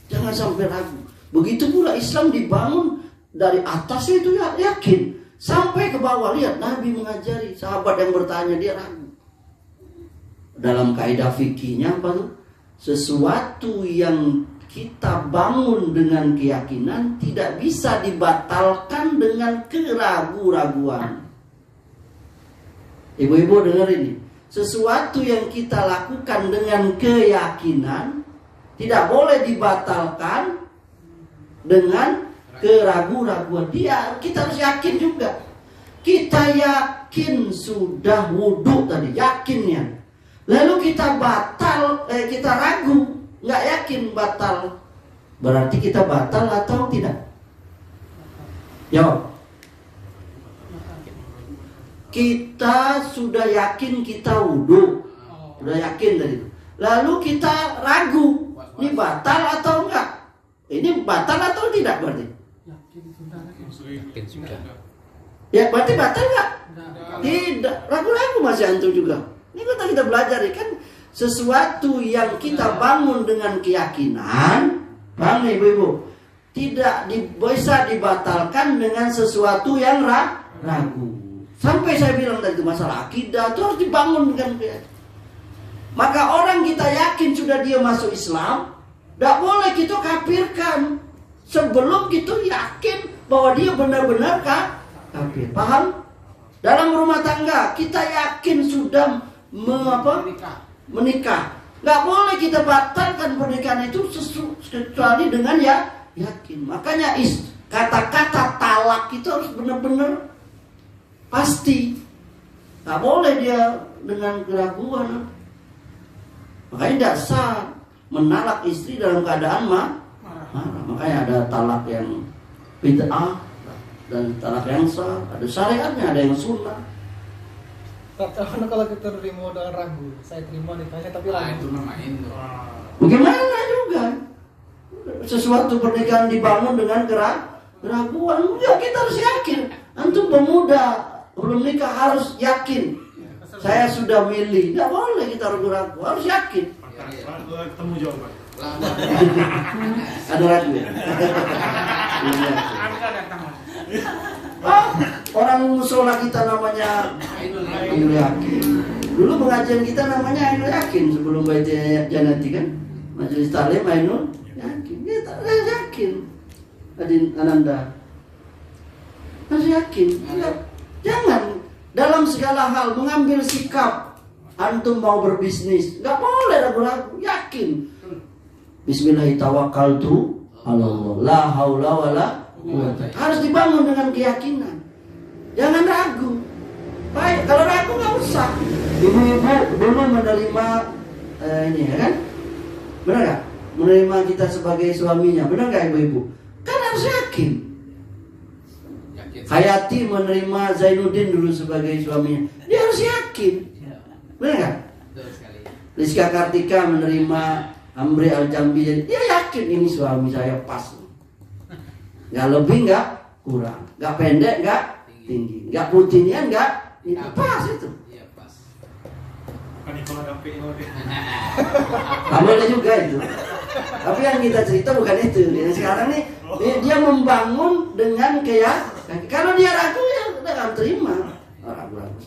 Jangan sampai ragu. Begitu pula Islam dibangun dari atas itu yakin sampai ke bawah. Lihat Nabi mengajari sahabat yang bertanya, dia ragu. Dalam kaidah fikihnya apa tuh? Sesuatu yang kita bangun dengan keyakinan tidak bisa dibatalkan dengan keraguan-raguan. Ibu-ibu dengar ini. Sesuatu yang kita lakukan dengan keyakinan tidak boleh dibatalkan dengan keraguan-raguan. Kita harus yakin juga. Kita yakin sudah wudhu tadi, yakinnya. Lalu kita kita ragu, nggak yakin batal. Berarti kita batal atau tidak? Jawab. Kita sudah yakin kita wudhu, sudah yakin tadi. Lalu kita ragu, ini batal atau enggak? Ini batal atau tidak berarti? Yakin sudah. Ya berarti batal enggak? Tidak. Ragu-ragu masih antum juga. Ini kita belajar kan sesuatu yang kita bangun dengan keyakinan, paham ibu-ibu? Tidak bisa dibatalkan dengan sesuatu yang ragu. Sampai saya bilang tadi masalah akidah itu harus dibangun dengan keyakinan. Maka orang kita yakin sudah dia masuk Islam, tidak boleh kita kafirkan sebelum kita yakin bahwa dia benar-benar kafir. Paham? Dalam rumah tangga kita yakin sudah menikah. Nggak boleh kita batalkan pernikahan itu kecuali dengan yakin. Makanya kata-kata talak itu harus benar-benar pasti. Nggak boleh dia dengan keraguan. Makanya tidak sah menalak istri dalam keadaan marah. Makanya ada talak yang bid'ah dan talak yang sah. Ada syariatnya, ada yang sunnah. Kalau kita terima dengan ragu, saya terima nikahnya tapi ragu. Itu namain tuh. Bagaimana juga? Sesuatu pernikahan dibangun dengan keraguan. Ya kita harus yakin. Antum pemuda belum nikah harus yakin. Saya sudah milih. Tidak boleh kita ragu-ragu. Harus yakin. Ketemu jawaban. Ada ragu ya? Oh, orang musola kita namanya Ainul Yakin. Dulu pengajian kita namanya Ainul Yakin sebelum baca Janati kan. Majelis Taklim Ainul Yakin. Kita yakin. Adin Ananda. Masih yakin. Jangan dalam segala hal mengambil sikap. Antum mau berbisnis, nggak boleh ragu-ragu, yakin. Bismillahirrahmanirrahim. Allah, la haula wala quwwata. Harus dibangun dengan keyakinan. Jangan ragu. Baik, kalau ragu nggak usah. Ibu-ibu dulu menerima ini ya kan? Benar nggak? Menerima kita sebagai suaminya, benar nggak ibu-ibu? Kan harus yakin. Hayati menerima Zainuddin dulu sebagai suaminya, dia harus yakin. Benar nggak? Rizka Kartika menerima Amri Al-Jambi, dia yakin ini suami saya pas. Nggak lebih, nggak kurang, nggak pendek, nggak tinggi, nggak putihnya, nggak ini pas itu. Bukan Nikola Dape. Kamu ada juga itu. Tapi yang kita cerita bukan itu. Sekarang nih dia membangun dengan kayak kalau dia ragu ya udah nggak terima. Ragu-ragu.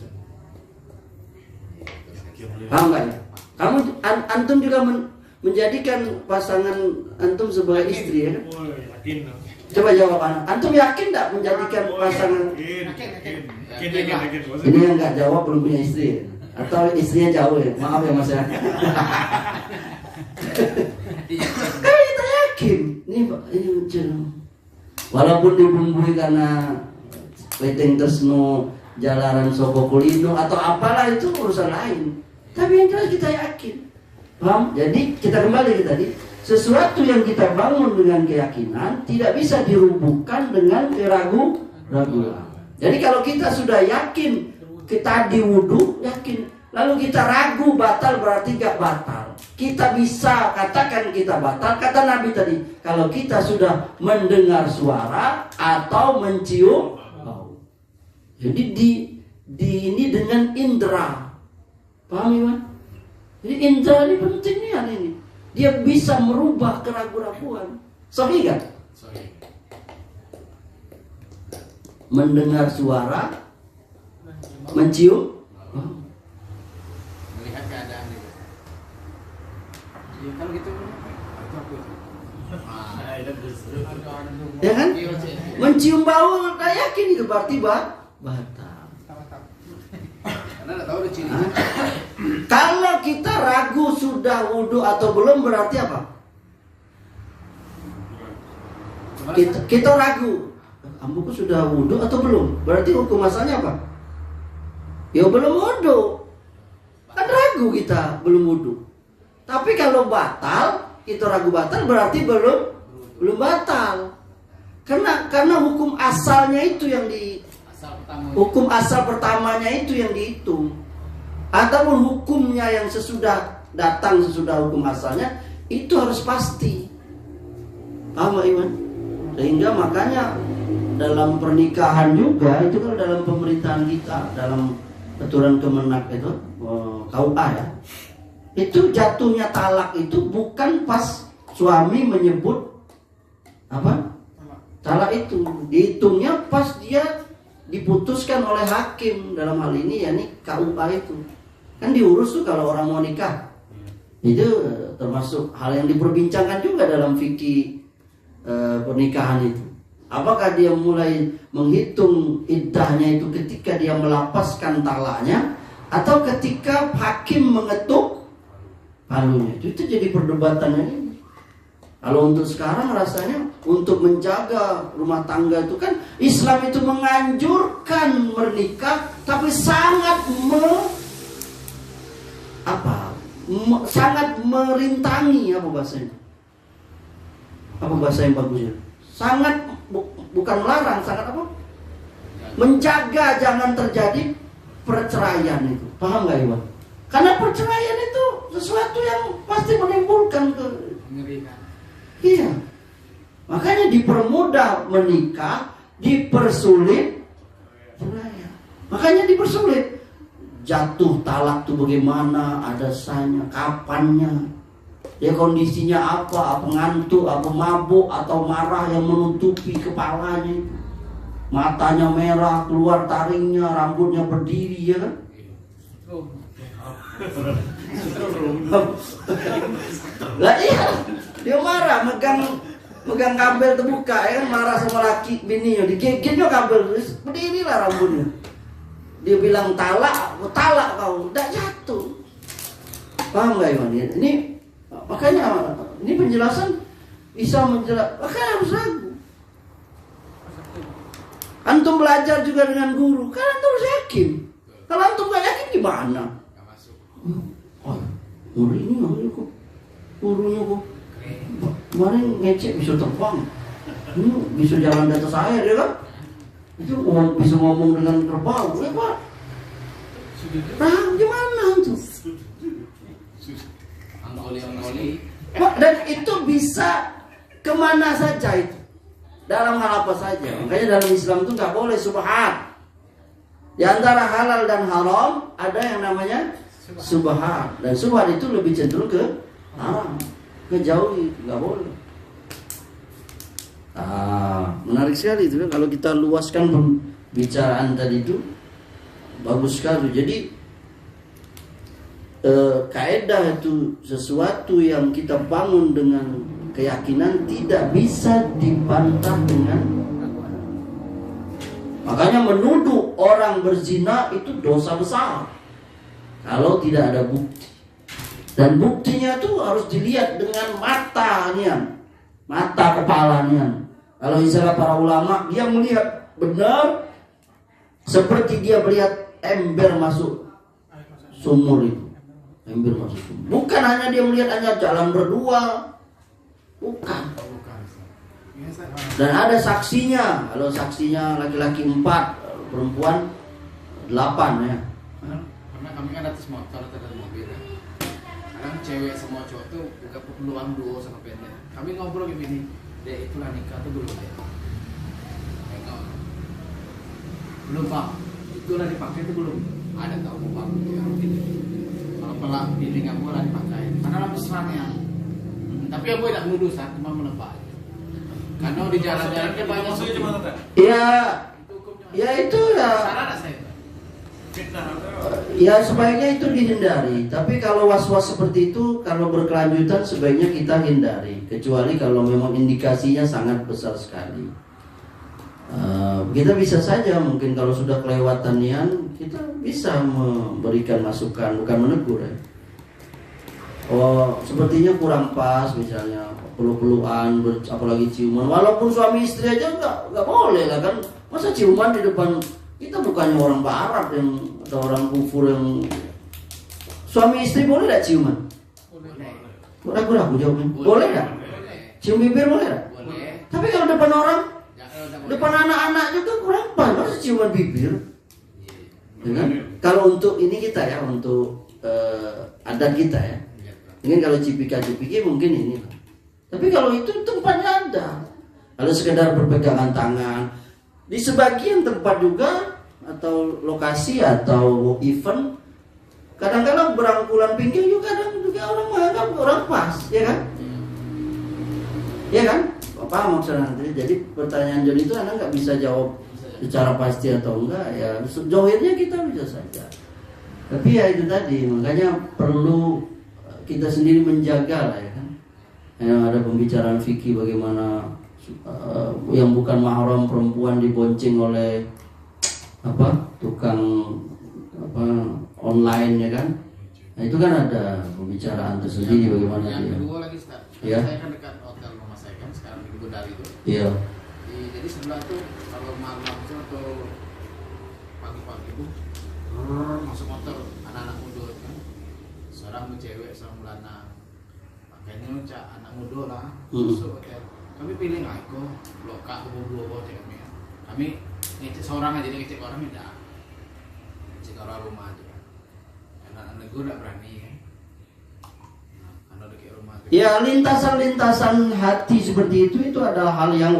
Paham nggak ya? Kamu antum juga menjadikan pasangan antum sebagai istri ya? Yakin. Coba jawab anak. Antum yakin nggak menjadikan pasangan? Yakin. Ini yang nggak jawab belum punya istri atau istrinya jauh ya? Maaf ya mas ya. Kan kita yakin. Ini walaupun dibumbui karena weting tersno jalaran soko kulino atau apalah itu urusan lain. Tapi yang jelas kita yakin. Paham? Jadi kita kembali ke tadi. Sesuatu yang kita bangun dengan keyakinan tidak bisa dirubuhkan dengan keraguan. Jadi kalau kita sudah yakin, kita di wudu yakin, lalu kita ragu batal berarti gak batal. Kita bisa katakan kita batal. Kata Nabi tadi, kalau kita sudah mendengar suara atau mencium bau. Jadi di ini dengan indera. Paham Iwan? Jadi indra ini penting nih ini. Dia bisa merubah keraguan-raguan. Sahih kan? Sahih. Mendengar suara, mencium, Melihat keadaan itu. Ya kalau gitu ya kan? Mencium bau, tak yakin itu berarti batal. Karena enggak tahu ada ciri. Kalau kita ragu sudah wudu atau belum berarti apa? Kita ragu, ambuku sudah wudu atau belum? Berarti hukum asalnya apa? Ya belum wudu. Kan ragu kita belum wudu. Tapi kalau batal, kita ragu batal berarti belum batal. Karena hukum asalnya itu yang hukum asal pertamanya itu yang dihitung. Ataupun hukumnya yang sesudah hukum asalnya itu harus pasti. Paham Iwan? Sehingga makanya dalam pernikahan juga itu kalau dalam pemerintahan kita dalam aturan Kemenak itu KUA ya, itu jatuhnya talak itu bukan pas suami menyebut apa talak itu, dihitungnya pas dia diputuskan oleh hakim, dalam hal ini yakni KUA itu kan diurus tuh kalau orang mau nikah. Itu termasuk hal yang diperbincangkan juga dalam fikih pernikahan itu. Apakah dia mulai menghitung iddahnya itu ketika dia melapaskan talaknya atau ketika hakim mengetuk palunya? Itu jadi perdebatannya ini. Kalau untuk sekarang rasanya untuk menjaga rumah tangga itu kan Islam itu menganjurkan menikah, tapi sangat sangat merintangi, apa bahasanya? Apa bahasa yang bagusnya? Sangat bukan melarang, sangat apa? Menjaga jangan terjadi perceraian itu. Paham nggak Iwan? Karena perceraian itu sesuatu yang pasti menimbulkan Mengerikan. Iya. Makanya dipermudah menikah, dipersulit cerai. Makanya dipersulit. jatuh talak tuh bagaimana, ada sanya, kapannya, dia kondisinya apa ngantuk, apa mabuk, atau marah yang menutupi kepalanya itu. Matanya merah, keluar taringnya, rambutnya berdiri, ya kan? Lah iya, dia marah, megang kabel terbuka, ya kan? Marah sama laki bininya, digigitnya kabel, terus berdirilah rambutnya. Dia bilang talak kau, udah jatuh. Paham gak Iwan? Ini makanya ini penjelasan bisa menjelaskan, makanya harus ragu. Antum belajar juga dengan guru, kan antum harus yakin. Kalau antum gak yakin gimana? Oh, ngeri kok. Gurunya kok kemarin ngecek bisa terbang, ini bisa jalan di atas air, ya kan? Itu bisa ngomong dengan kerbau, ya Pak. Nah, gimana tuh? Angkoli. Dan itu bisa kemana saja itu, dalam hal apa saja. Makanya dalam Islam itu nggak boleh subhat. Di antara halal dan haram ada yang namanya subhat, dan subhat itu lebih cenderung ke haram, kejauhi, nggak boleh. Menarik sekali itu kan, kalau kita luaskan pembicaraan tadi itu bagus sekali. Jadi kaidah itu sesuatu yang kita bangun dengan keyakinan tidak bisa dibantah dengan. Makanya menuduh orang berzina itu dosa besar kalau tidak ada bukti, dan buktinya itu harus dilihat dengan mata kepalanya. Kalau istilah para ulama, dia melihat benar seperti dia melihat ember masuk sumur itu. Ember masuk sumur. Bukan hanya dia melihat hanya jalan berdua. Bukan. Dan ada saksinya. Kalau saksinya laki-laki 4, perempuan 8 ya. Karena kami kan atas motor atau atas mobil ya. Kadang cewek semua cowok tuh buka peluang duo sama pendek. Kami ngobrol gini, dek itulah nikah tuh belum deh. Belum Pak, itulah dipakai tuh belum. Ada tahu Pak ya gitu. Kalau pelak pilih nggak boleh dipakai. Karena lampu serangnya. Tapi yang gue tidak menuduh saat cuma menebak. Karena di jalan-jalannya banyak seperti Ya itu ya. Ya sebaiknya itu dihindari. Tapi kalau was-was seperti itu, kalau berkelanjutan sebaiknya kita hindari. Kecuali kalau memang indikasinya sangat besar sekali. Kita bisa saja mungkin kalau sudah kelewatan nian, kita bisa memberikan masukan, bukan menegur ya. Oh sepertinya kurang pas misalnya peluk-pelukan, apalagi ciuman. Walaupun suami istri aja nggak boleh lah kan. Masa ciuman di depan, kita bukannya orang barat yang atau orang kufur yang suami istri boleh nggak ciuman? Boleh. Ragu jawabnya. Boleh nggak? Cium bibir boleh nggak? boleh. Tapi kalau depan orang, depan anak-anak juga kurang pas. Masa ciuman bibir? Ya kan? Kalau untuk ini kita ya, untuk adat kita ya. Mungkin kalau cipika-cipiki mungkin ini. Tapi kalau itu tempatnya ada. Kalau sekedar berpegangan tangan, di sebagian tempat juga atau lokasi atau event, kadang-kadang berangkulan pinggir juga, kadang juga orang menganggap orang pas, ya kan? Ya kan? Apa maksudnya nanti? Jadi pertanyaan John itu anak nggak bisa jawab secara pasti atau enggak ya. Zohirnya kita bisa saja. Tapi ya itu tadi, makanya perlu kita sendiri menjaga lah ya kan. Yang ada pembicaraan fikih bagaimana yang bukan mahram perempuan dibonceng oleh tukang online ya kan. Nah itu kan ada pembicaraan tersendiri bagaimana yang dia. kedua lagi Ustaz. Ya. Saya kan dekat hotel rumah saya kan sekarang di Bundari itu. Iya. Jadi sebelah tuh kalau malam tuh atau pagi-pagi tuh masuk motor anak-anak muda kan. Seorang cewek, seorang lanang. Makanya cak anak muda lah masuk hotel. Kami pilih ngaiko, lokal, dua cek kami. Kami ngecek seorang aja, ngecek orang tidak. Ngecek orang rumah aja. Karena gue tidak berani ya. Nah, karena dekat rumah. Ya lintasan-lintasan hati seperti itu adalah hal yang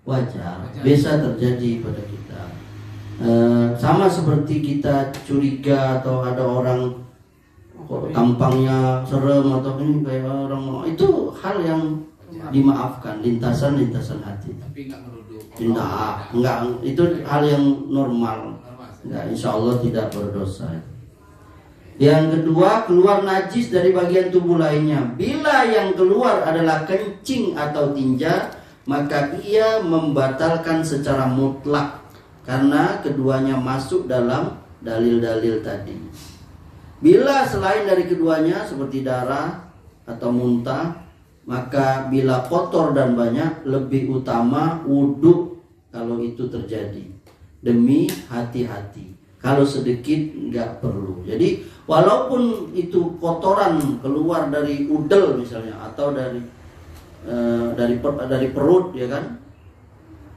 wajar. Biasa terjadi pada kita. Sama seperti kita curiga atau ada orang kok tampangnya serem atau ini kayak orang, itu hal yang dimaafkan, lintasan hati. Tapi nggak menuduh. Enggak, itu hal yang normal. Enggak, insya Allah tidak berdosa. Yang kedua, keluar najis dari bagian tubuh lainnya. Bila yang keluar adalah kencing atau tinja, maka ia membatalkan secara mutlak, karena keduanya masuk dalam dalil-dalil tadi. Bila selain dari keduanya seperti darah atau muntah, maka bila kotor dan banyak, lebih utama wudhu kalau itu terjadi, demi hati-hati. Kalau sedikit nggak perlu. Jadi walaupun itu kotoran keluar dari udel misalnya, atau dari perut, ya kan,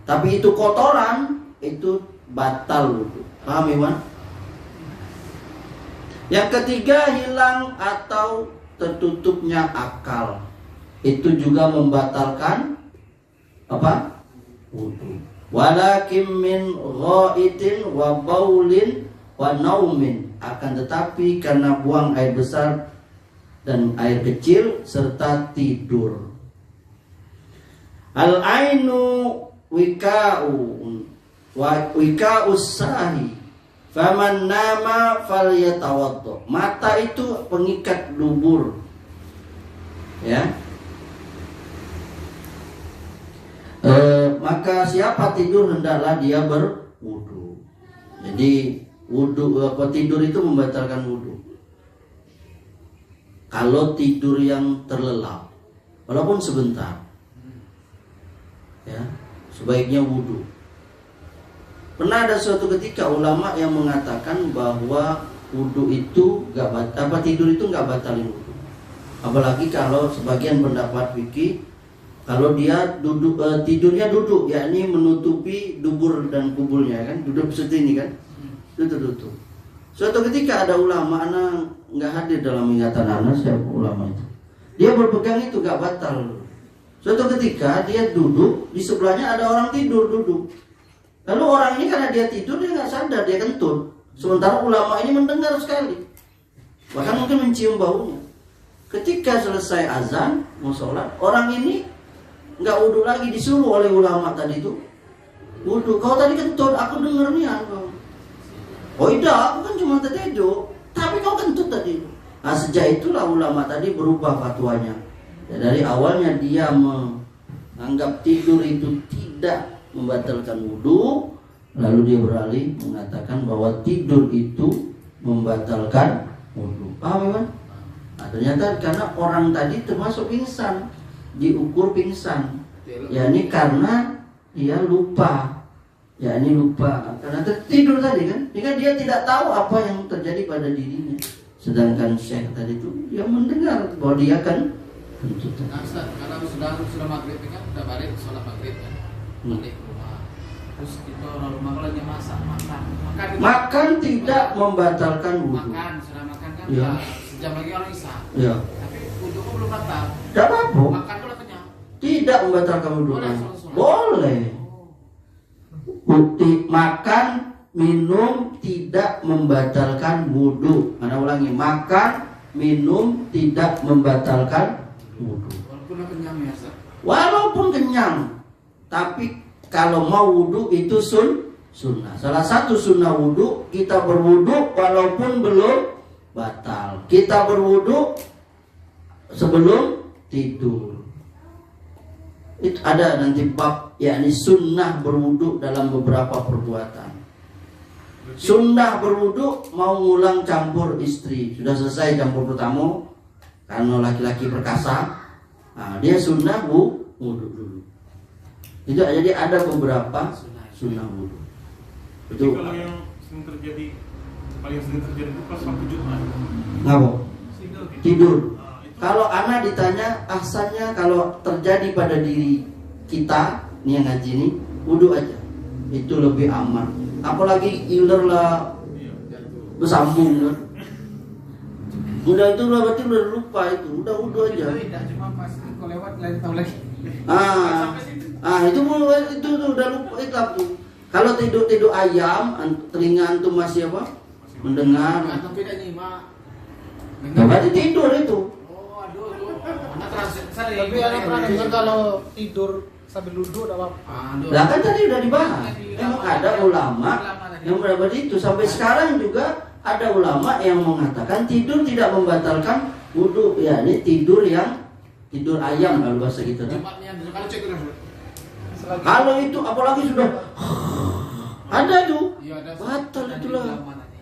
tapi itu kotoran, itu batal wudhu. Paham, Iwan? Yang ketiga, hilang atau tertutupnya akal. Itu juga membatalkan apa? Wudhu. Walakin min ghaitin wa baulin wa naumin. Akan tetapi karena buang air besar dan air kecil serta tidur. Al-ainu wika'u wa wika'us sahi. Faman nama falyatawaddo. Mata itu pengikat dubur. Ya. Maka siapa tidur hendaklah dia berwudu. Jadi tidur itu membatalkan wudu. Kalau tidur yang terlelap, walaupun sebentar, ya, sebaiknya wudu. Pernah ada suatu ketika ulama yang mengatakan bahwa wudu itu tidur itu nggak batalin wudu. Apalagi kalau sebagian pendapat fikih, kalau dia tidurnya duduk, yakni menutupi dubur dan kubulnya, kan, duduk seperti ini kan, duduk. Suatu ketika ada ulama, anak nggak hadir dalam ingatan anak, siapa ulama itu, dia berpegang itu nggak batal. Suatu ketika dia duduk, di sebelahnya ada orang tidur duduk. Lalu orang ini karena dia tidur, dia nggak sadar, dia kentut. Sementara ulama ini mendengar sekali, bahkan mungkin mencium baunya. Ketika selesai azan mau sholat, orang ini nggak wudhu lagi, disuruh oleh ulama tadi itu wudhu. Kau tadi kentut, aku dengar nih kau. Oh tidak, aku kan cuma tertidur, tapi kau kentut tadi. Nah, sejak itulah ulama tadi berubah fatwanya. Ya, dari awalnya dia menganggap tidur itu tidak membatalkan wudhu, lalu dia beralih mengatakan bahwa tidur itu membatalkan wudhu. Paham kan? Nah, ternyata karena orang tadi termasuk pingsan, diukur pingsan, yakni karena dia lupa, karena tertidur tadi kan, jika dia tidak tahu apa yang terjadi pada dirinya. Sedangkan Syekh tadi itu dia mendengar bahwa dia kan kentut. Nah, kalau sudah maghrib kan, sudah balik sholat maghrib kan, balik ke rumah. Terus kita orang rumah kalau dia masak makan tidak membatalkan wudhu. Sudah makan kan, ya. Sejam lagi orang isya. Ya. Tapi wudhu kok belum batal. Tidak apa-apa. Makan kalau kenyang. Tidak membatalkan wudhu. Boleh. Makan, minum tidak membatalkan wudhu. Mana ulangi, makan, minum tidak membatalkan wudhu. Walaupun kenyang ya, Ustaz. Walaupun kenyang, tapi kalau mau wudhu itu sunnah. Salah satu sunnah wudhu, kita berwudhu walaupun belum batal. Kita berwudhu sebelum tidur. Itu ada nanti bab, yakni sunnah berwudhu dalam beberapa perbuatan. Sunnah berwudhu mau ngulang campur istri, sudah selesai campur pertama, karena laki-laki perkasa, nah, dia sunnah wudhu dulu. Itu jadi ada beberapa sunnah wudhu. Itu kalau yang paling sering terjadi itu pas waktu Jumat. Ngapa? Tidur. Kalau anak ditanya, ahsannya kalau terjadi pada diri kita, nih yang ngaji nih, wudhu aja. Itu lebih aman. Apalagi iler lah bersambung kan. Udah itu lah berarti udah lupa itu, udah wudhu aja. Tidak cuma pas kau lewat lain tahu lagi. Itu udah lupa itu. Kalau tidur ayam, telinga antum masih apa? Mendengar. Antum tidak nyimak. Nah, berarti tidur itu. Oh, aduh. Mana terasa sering. Tapi anak pernah dengar kalau tidur sambil duduk tidak apa-apa. Aduh. Lah kan tadi udah dibahas. Emang ada ulama yang berpendapat itu. Sampai sekarang juga ada ulama yang mengatakan tidur tidak membatalkan wudu. Ya, ini tidur ayam kalau bahasa kita. Tempatnya kalau cek udah. Kalau itu apalagi sudah ada tuh, Iya, ada. batal Ada itulah. di ulama tadi.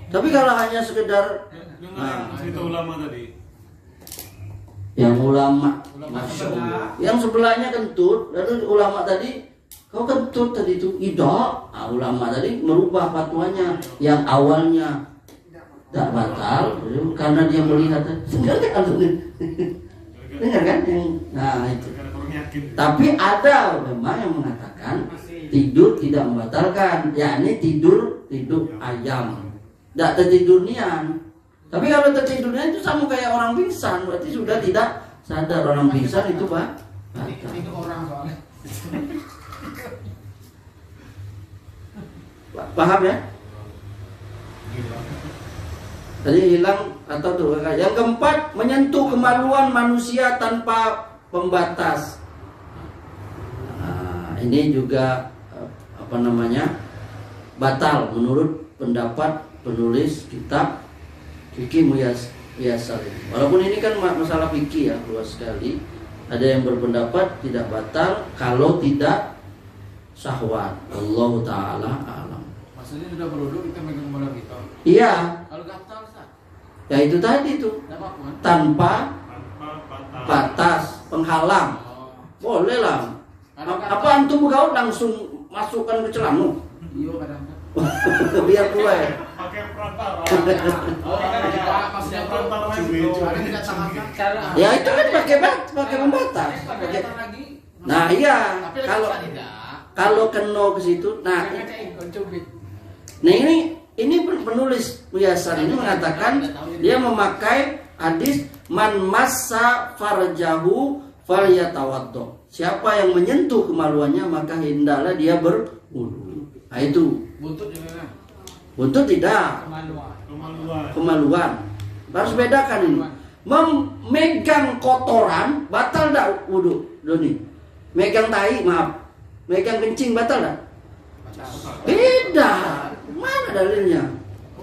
Tapi kalau hanya sekedar Dengar cerita ulama tadi. yang ulama, Ulama Masya sebelah. Allah. Yang sebelahnya kentut, lalu ulama tadi, kau kentut tadi itu, tidak. Nah, ulama tadi merubah fatwanya yang awalnya tak batal karena dia melihat. Dengar kan yang, nah itu. Karena orang yakin. Tapi ada ulama yang mengatakan tidur tidak membatalkan, yakni tidur ayam, tidak tertidur nian. Tapi kalau tertidur nian itu sama kayak orang pingsan, berarti sudah tidak sadar. Orang pingsan itu batal. Ini orang soalnya. Paham ya? Tadi hilang atau tuh. Yang keempat, menyentuh kemaluan manusia tanpa pembatas. Nah, ini juga batal menurut pendapat penulis kitab Fikih Muyassar. Walaupun ini kan masalah fikih ya, luas sekali. Ada yang berpendapat tidak batal kalau tidak syahwat. Wallahu taala alam. Maksudnya sudah berwudu kita megang bola kita. Iya, Kalau gatal Ustaz, ya itu tadi tuh. enggak apa-apa kan? Tanpa Tanpa batas penghalang. Oh. Boleh lah. Kalau Apa antum kau langsung masukkan ke celana? Iya kadang-kadang. Biar keluar ya. pakai perantara. Oh, tidak maksudnya Perantara lagi. ada tidak tangankan cara. Ya itu kan pakai pembatas. Pakai Pakai. datang lagi. Nah iya, Tapi kalau tidak. kalau kena ke situ, nah ini penulis Muyassar ini mengatakan dia memakai hadis man massa farjahu falyatawaddo. Siapa yang menyentuh kemaluannya maka hendaklah dia berwudu. Nah itu. Buntut juga kan? Buntut tidak. Kemaluan. Harus bedakan ini. Memegang kotoran batal tak wudu, Doni? Megang tai, maaf. Megang kencing batal tak? Tidak. Mana dalilnya?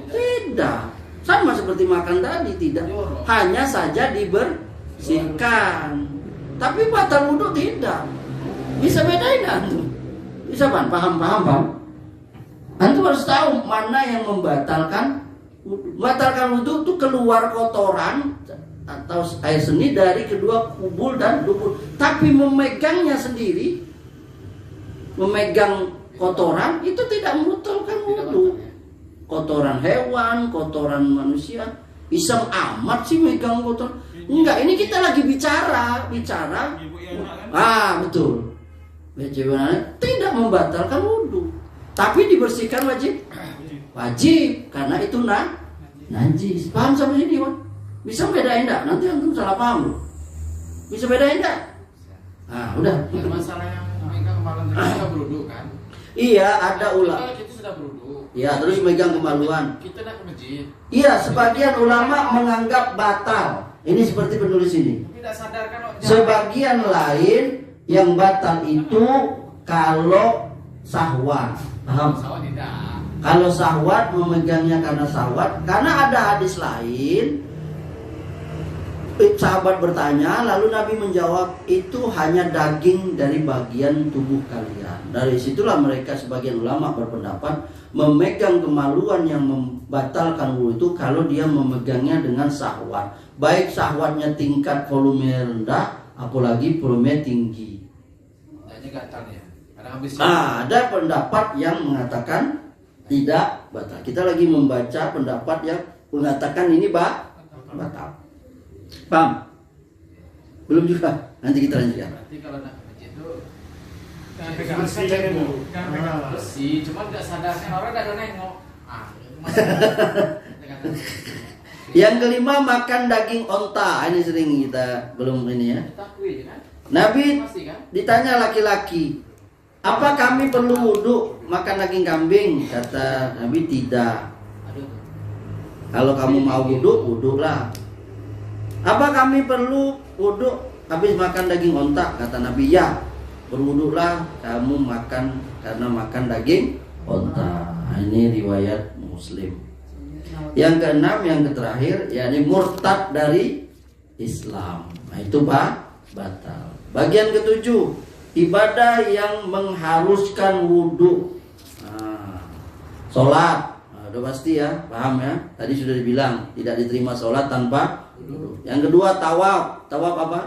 Tidak. Sama seperti makan tadi, tidak. Hanya saja dibersihkan. Tapi batal wudu tidak. Bisa bedain antum? Bisa Pan? Paham? Antum harus tahu mana yang membatalkan wudu. Membatalkan wudu itu keluar kotoran atau air seni dari kedua kubul dan dubur. Tapi memegangnya sendiri, memegang kotoran itu tidak membatalkan wudu. Kotoran hewan, kotoran manusia, iseng amat sih megang kotoran. Enggak, ini kita lagi bicara. Betul. Tidak membatalkan wudu. Tapi dibersihkan wajib karena itu najis. Paham sampai sini, Wan? Bisa bedain enggak? Nanti antum salah paham loh. Bisa bedain enggak? Nah, udah. Ya, masalah yang megang kemaluan kita berwudu kan? Iya, ada ulama. Kita sudah berwudu. Iya, terus megang kemaluan. Kita nak ke masjid. Iya, sebagian ulama menganggap batal. Ini seperti penulis ini. Tidak sadar kan? Sebagian lain yang batal itu kalau syahwat. Paham? Sawah tidak. Kalau syahwat memegangnya karena syahwat, karena ada hadis lain. Sahabat bertanya, lalu Nabi menjawab, itu hanya daging dari bagian tubuh kalian. Dari situlah mereka sebagian ulama berpendapat memegang kemaluan yang membatalkan wudu itu kalau dia memegangnya dengan syahwat. Baik syahwatnya tingkat volume rendah, apalagi volume tinggi. Hanya gatal ya. Ada pendapat yang mengatakan tidak batal. Kita lagi membaca pendapat yang mengatakan ini batal. Paham? Belum juga. Nanti kita lanjutkan. Berarti kalau nak ke masjid itu Bersih. cuma tidak sadar kan orang tidak ada nengok. Yang kelima, makan daging onta. Ini sering kita belum ini ya. Takwi kan? Nabi Pasti kan? ditanya laki-laki, Apa kami perlu wudhu makan daging kambing? Kata Nabi, tidak. Aduh. Kalau kamu mau wudhu, wudhulah. Apa kami perlu wudhu habis makan daging onta? Kata Nabi, ya. Berwudhulah kamu makan karena makan daging onta. Nah, ini riwayat Muslim. Yang keenam, yang terakhir, yakni murtad dari Islam. Nah, itu batal. Bagian ketujuh, ibadah yang mengharuskan wudhu. Nah, sholat, nah, udah pasti ya, paham ya? Tadi sudah dibilang tidak diterima sholat tanpa wudhu. Yang kedua, tawaf. Tawaf apa?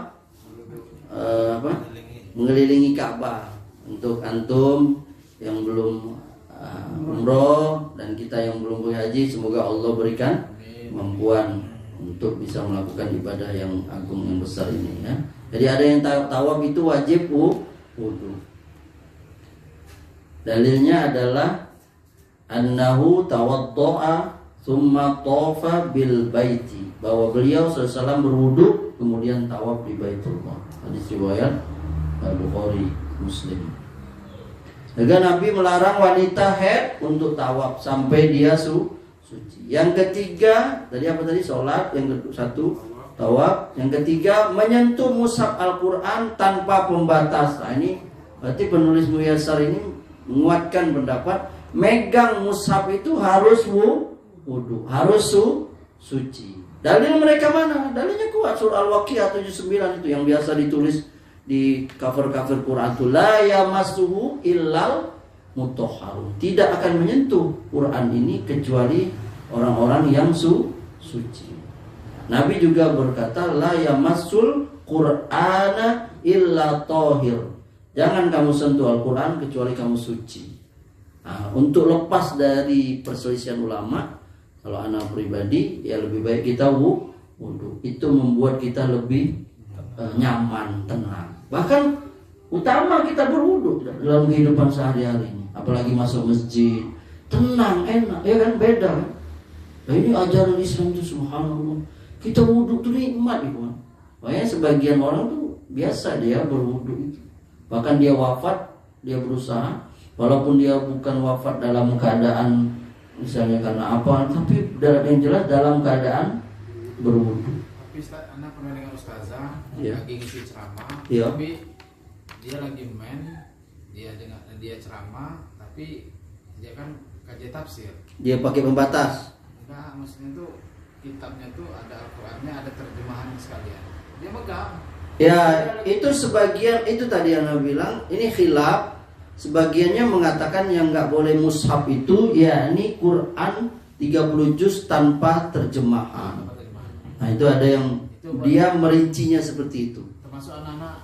Mengelilingi Ka'bah. Untuk antum yang belum umroh dan kita yang belum berhaji, semoga Allah berikan kemampuan untuk bisa melakukan ibadah yang agung yang besar ini ya. Jadi ada yang tawaf itu wajib wudu. Dalilnya adalah annahu tawaddo'a thumma tawafa bil baiti, bahwa beliau SAW berwudu kemudian tawaf di Baitullah. Hadis riwayat Al-Bukhari, Muslim. Juga Nabi melarang wanita haid untuk tawaf sampai dia suci. Yang ketiga, tadi apa tadi? Sholat. Yang satu, tawaf. Yang ketiga, menyentuh mushaf Al-Quran tanpa pembatas. Nah, ini berarti penulis Muyassar ini menguatkan pendapat megang mushaf itu harus wudu, harus suci. Dalil mereka mana? Dalilnya kuat, surah Al-Waqiah 79 itu yang biasa ditulis di cover-cover Quran itu, la yamassuhu illal mutahharun. Tidak akan menyentuh Quran ini kecuali orang-orang yang suci. Nabi juga berkata, la yamassul Qur'ana illa tahir. Jangan kamu sentuh Al-Quran kecuali kamu suci. Nah, untuk lepas dari perselisihan ulama, kalau anak pribadi ya lebih baik kita wudu. Itu membuat kita lebih nyaman, tenang. Bahkan utama kita berwudu dalam kehidupan sehari-hari ini. Apalagi masuk masjid, tenang, enak, ya kan, beda kan? Nah, ini ajaran Islam itu subhanallah. Kita wudu itu nikmat gitu kan. Makanya sebagian orang tuh biasa dia berwudu itu. Bahkan dia wafat, dia berusaha, walaupun dia bukan wafat dalam keadaan misalnya karena apa, tapi yang jelas dalam keadaan berwudu. Tapi anak pernah dengar ustazah Yeah. lagi ngisi ceramah, Yeah. tapi dia lagi dia ceramah, tapi dia kan kaji tafsir. Dia pakai pembatas. Enggak, maksudnya tuh kitabnya tuh ada Al-Qur'annya, ada terjemahan sekalian. Dia megang. Ya, itu sebagian, itu tadi yang Nabi bilang, ini khilaf. Sebagiannya mengatakan yang nggak boleh mushaf itu yakni Quran 30 juz tanpa terjemahan. Nah, itu ada yang dia merincinya seperti itu. Termasuk anak-anak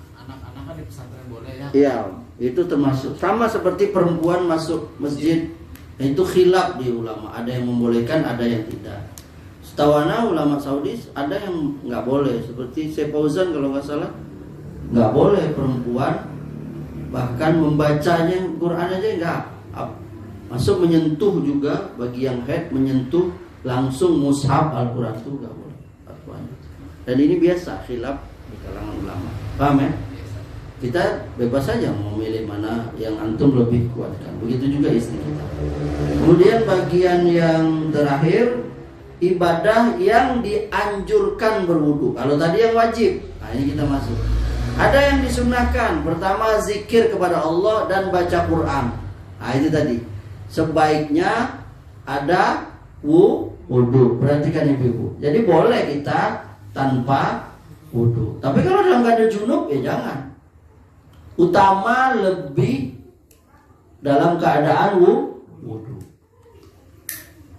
kan di pesantren boleh ya? Iya, itu termasuk sama seperti perempuan masuk masjid. Nah, itu khilaf di ulama. Ada yang membolehkan, ada yang tidak. Setahu ana ulama Saudi ada yang nggak boleh. Seperti Syekh Fauzan kalau nggak salah, nggak boleh perempuan bahkan membacanya Quran aja nggak. Masuk menyentuh juga bagi yang haid, menyentuh langsung mushaf Al-Quran itu nggak boleh. Dan ini biasa khilaf di kalangan ulama. Paham ya? Kita bebas saja mau memilih mana yang antum lebih kuatkan. Begitu juga istri kita. Kemudian bagian yang terakhir, ibadah yang dianjurkan berwudu. Kalau tadi yang wajib, nah ini kita masuk. Ada yang disunahkan. Pertama, zikir kepada Allah dan baca Quran. Nah itu tadi. Sebaiknya ada wudu. Perhatikan ibu-ibu. Jadi boleh kita tanpa wudu. Tapi kalau dalam keadaan junub ya jangan. Utama lebih dalam keadaan wudu.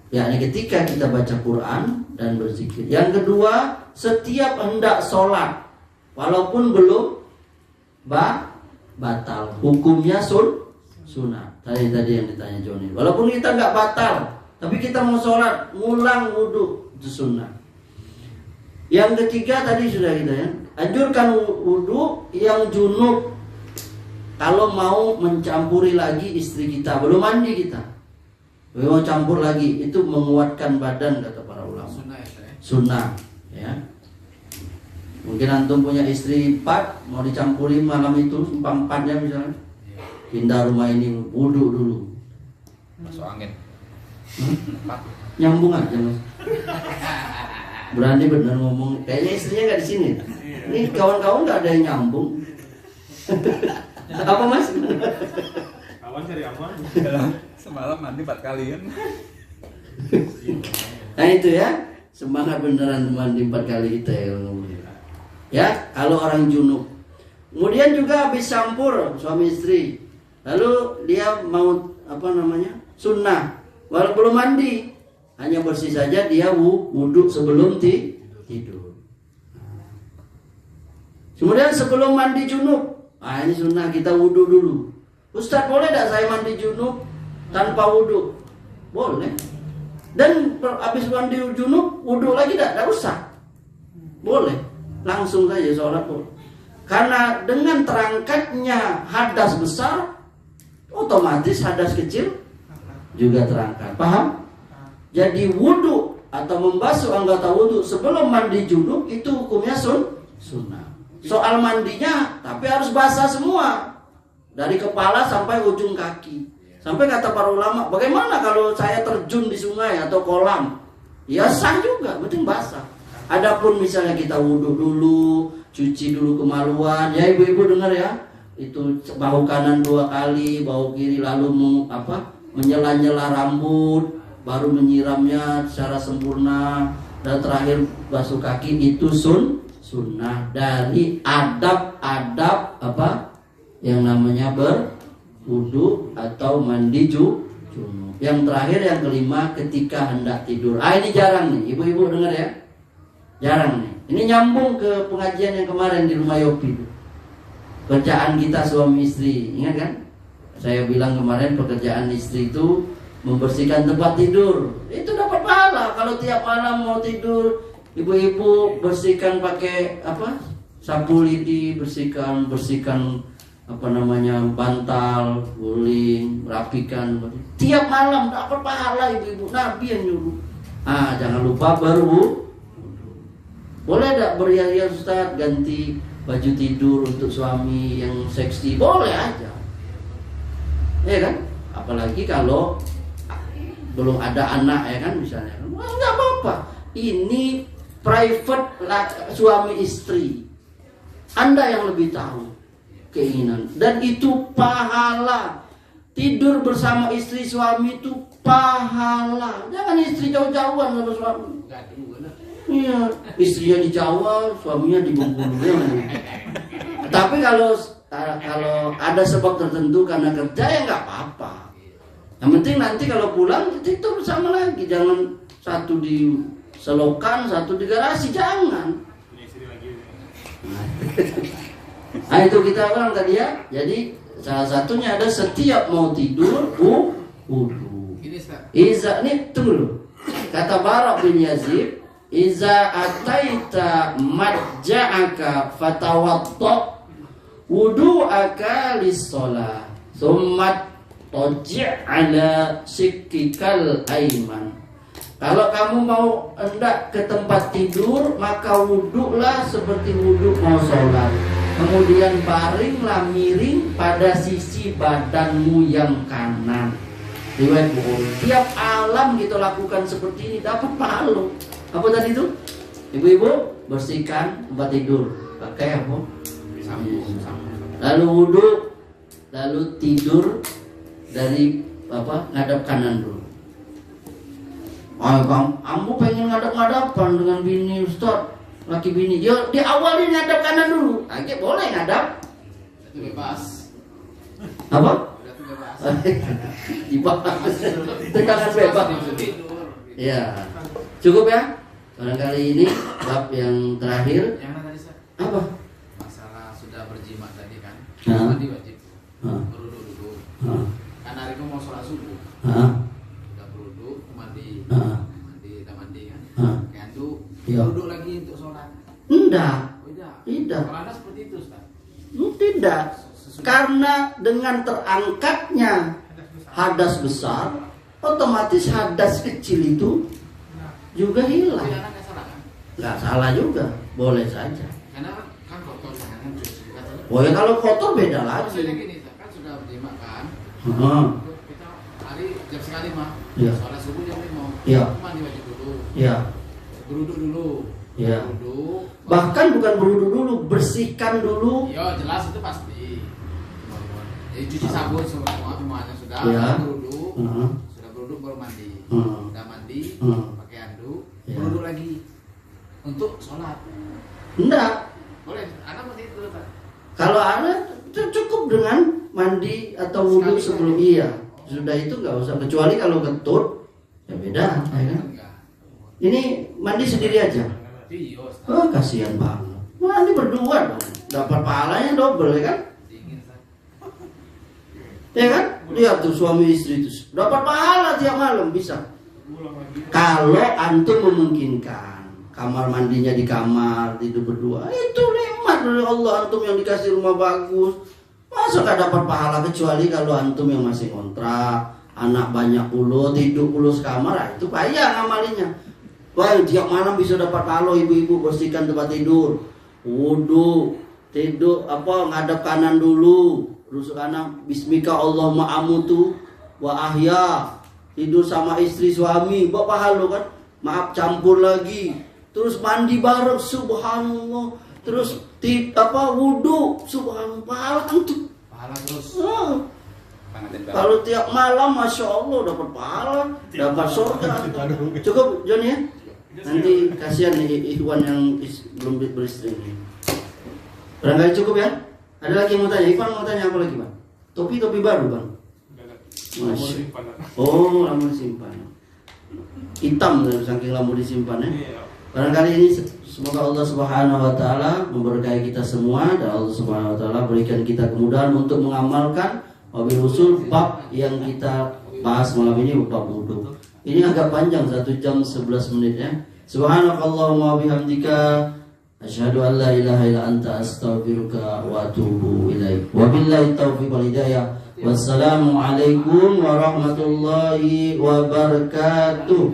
Ya, ini ketika kita baca Quran dan berzikir. Yang kedua, setiap hendak sholat, walaupun belum batal, hukumnya sunnah. Tadi yang ditanya Joni. Walaupun kita nggak batal, tapi kita mau sholat, ngulang wudu, itu sunnah. Yang ketiga tadi sudah kita ya, anjurkan wudu yang junub. Kalau mau mencampuri lagi istri kita, belum mandi kita, mau campur lagi, itu menguatkan badan kata para ulama. Sunnah ya. Mungkin antum punya istri 4, mau dicampuri malam itu 4-4 misalnya. pindah rumah ini wudhu dulu. Masuk angin. Nyambung aja mas. Berani bener ngomong. Kayaknya istrinya nggak di sini. Ini kawan-kawan nggak ada yang nyambung. Apa mas? Kawan cari aman. Semalam mandi 4 kali kan. Nah itu ya, semangat beneran mandi 4 kali kita ya. Kalau orang junub. Kemudian juga habis campur suami istri. Lalu dia mau sunnah. Walau belum mandi, hanya bersih saja dia wudhu sebelum tidur. Kemudian sebelum mandi junub, ini sunnah kita wudhu dulu. Ustaz, boleh tidak saya mandi junub tanpa wudhu? Boleh. Dan habis mandi junub, wudhu lagi tidak usah. Boleh. Langsung saja sholat boleh. Karena dengan terangkatnya hadas besar, otomatis hadas kecil juga terangkat. Paham? Jadi wudhu atau membasuh anggota wudhu sebelum mandi junub itu hukumnya sunnah. Soal mandinya tapi harus basah semua, dari kepala sampai ujung kaki. Sampai kata para ulama, bagaimana kalau saya terjun di sungai atau kolam? Ya sah juga, penting basah. Adapun misalnya kita wudhu dulu, cuci dulu kemaluan, ya ibu-ibu dengar ya, itu bahu kanan 2 kali, bahu kiri lalu menyela-nyela rambut, baru menyiramnya secara sempurna, dan terakhir basuh kaki. Itu sunnah dari adab-adab yang namanya berwudu atau mandi junub. Yang terakhir, yang kelima, ketika hendak tidur. Ini jarang nih, ibu-ibu dengar ya, jarang nih. Ini nyambung ke pengajian yang kemarin di rumah Yopi. Kerjaan kita suami istri, ingat kan? Saya bilang kemarin pekerjaan istri itu membersihkan tempat tidur. Itu dapat pahala. Kalau tiap malam mau tidur, ibu-ibu bersihkan pakai sapu lidi, bersihkan bantal, guling, rapikan. Tiap malam dapat pahala ibu-ibu. Nabi yang nyuruh. Jangan lupa berwudu. Boleh tidak berhias-hias Ustaz, ganti baju tidur untuk suami yang seksi? Boleh aja. Ya kan? Apalagi kalau belum ada anak ya kan misalnya. Enggak apa-apa. Ini private suami istri. Anda yang lebih tahu keinginan. Dan itu pahala. Tidur bersama istri suami itu pahala. Jangan istri jauh-jauhan sama suami. Iya, istrinya di Jawa, suaminya di Bengkulu. Tapi kalau ada sebab tertentu karena kerja ya nggak apa-apa. Yang penting nanti kalau pulang itu bersama lagi, jangan satu di selokan, satu di garasi, jangan. Nah itu kita bilang tadi ya. Jadi salah satunya ada setiap mau tidur wudu. Ini tunggu dulu. Kata Barak bin Yazid, iza ataita madja'aka fatawadda wudu'aka lis-shalah tsumma taji' ala sikkikal aiman. Kalau kamu mau hendak ke tempat tidur, maka wudhulah seperti wudhu mau sholat. Kemudian baringlah miring pada sisi badanmu yang kanan. Riwayat Bukhari. Tiap alam kita lakukan seperti ini dapat pahala. Apa tadi itu? Ibu-ibu bersihkan tempat tidur pakai apa? Lalu wudhu, lalu tidur dari ngadap kanan dulu. Kamu pengen ngadap-ngadapan dengan bini Ustaz, laki bini. Ya diawali ngadap kanan dulu. Oke, boleh ngadap. Itu bebas. Apa? Dibahas. Tendangan bebas. Ya. Cukup ya? Barangkali ini bab yang terakhir. Yang mana tadi Ustaz? Apa? Masalah sudah berjima tadi kan. Mandi wajib. Berwudu dulu. Kan hari itu mau sholat subuh. Sudah berwudu, mandi. Mandi kan. Kandu, berwudu lagi untuk sholat. Tidak. Tidak. Kalau Anda seperti itu Ustaz? Tidak. Karena dengan terangkatnya hadas besar, otomatis hadas kecil itu juga hilang. Tapi Anda nggak salah kan? Nggak salah juga, boleh saja. Karena kan kotor tangan. Oh ya kalau kotor beda lagi. Maksudnya gini, kan sudah berjima makan. Heeh. Kita hari jam sekali mah. Iya. Sholat subuh jam 5. Iya. Mandi wajib dulu. Iya. Beruduk dulu. Iya. Beruduk. Bahkan bukan berwudu dulu, bersihkan dulu. Iya jelas itu pasti. Jadi cuci sabun semuanya sudah. Iya. Beruduk. Heeh. Sudah beruduk baru mandi. Heeh. Sudah mandi. Heeh. Pakai handuk. Iya. Beruduk lagi. Untuk sholat. Enggak. Boleh. Anak mesti itu Pak. Kalau ada cukup dengan mandi atau wudhu sebelum iya. Sudah itu nggak usah, kecuali kalau kentut ya beda, ya kan? Enggak. Ini mandi sendiri aja. Iya. Oh kasihan banget. Mandi berdua dong, dapat pahalanya double ya kan? Dingin Pak. Ya kan? Lihat tuh suami istri itu dapat pahala tiap malam bisa. Kalau antum memungkinkan, kamar mandinya di kamar, tidur berdua, itu nikmat dari Allah. Antum yang dikasih rumah bagus, masa gak dapat pahala? Kecuali kalau antum yang masih kontrak, anak banyak puluh, tidur puluh sekamar, nah itu payah ngamalinya. Wah tiap malam bisa dapat pahala. Ibu-ibu bersihkan tempat tidur, wudu, tidur ngadap kanan dulu, rusuk kanan, bismika Allahumma amutu wa ahya, tidur sama istri suami, bawa pahala kan? Maaf campur lagi, terus mandi bareng, subhanallah, terus wudu, subhanallah, pahala antum. Pahala terus. Kalau tiap malam masya Allah dapat pahala, dapat surga. Cukup John ya? Nanti kasihan nih Ikhwan yang belum beristri ini. Barangkali cukup ya? Ada lagi yang mau tanya? Ikhwan mau tanya apa lagi Bang? Topi baru Bang? Masya. Oh lama disimpan. Hitam saking lama disimpan ya. Barangkali ini semoga Allah Subhanahu wa taala memberkahi kita semua dan Allah Subhanahu wa taala berikan kita kemudahan untuk mengamalkan wabil usul bab yang kita bahas malam ini, bab wudu. Ini agak panjang 1 jam 11 menit ya. Subhanakallahumma bihamdika asyhadu an la ilaha illa anta astaghfiruka wa atubu ilaik. Wabillahi taufiq wal hidayah. Wassalamu alaikum warahmatullahi wabarakatuh.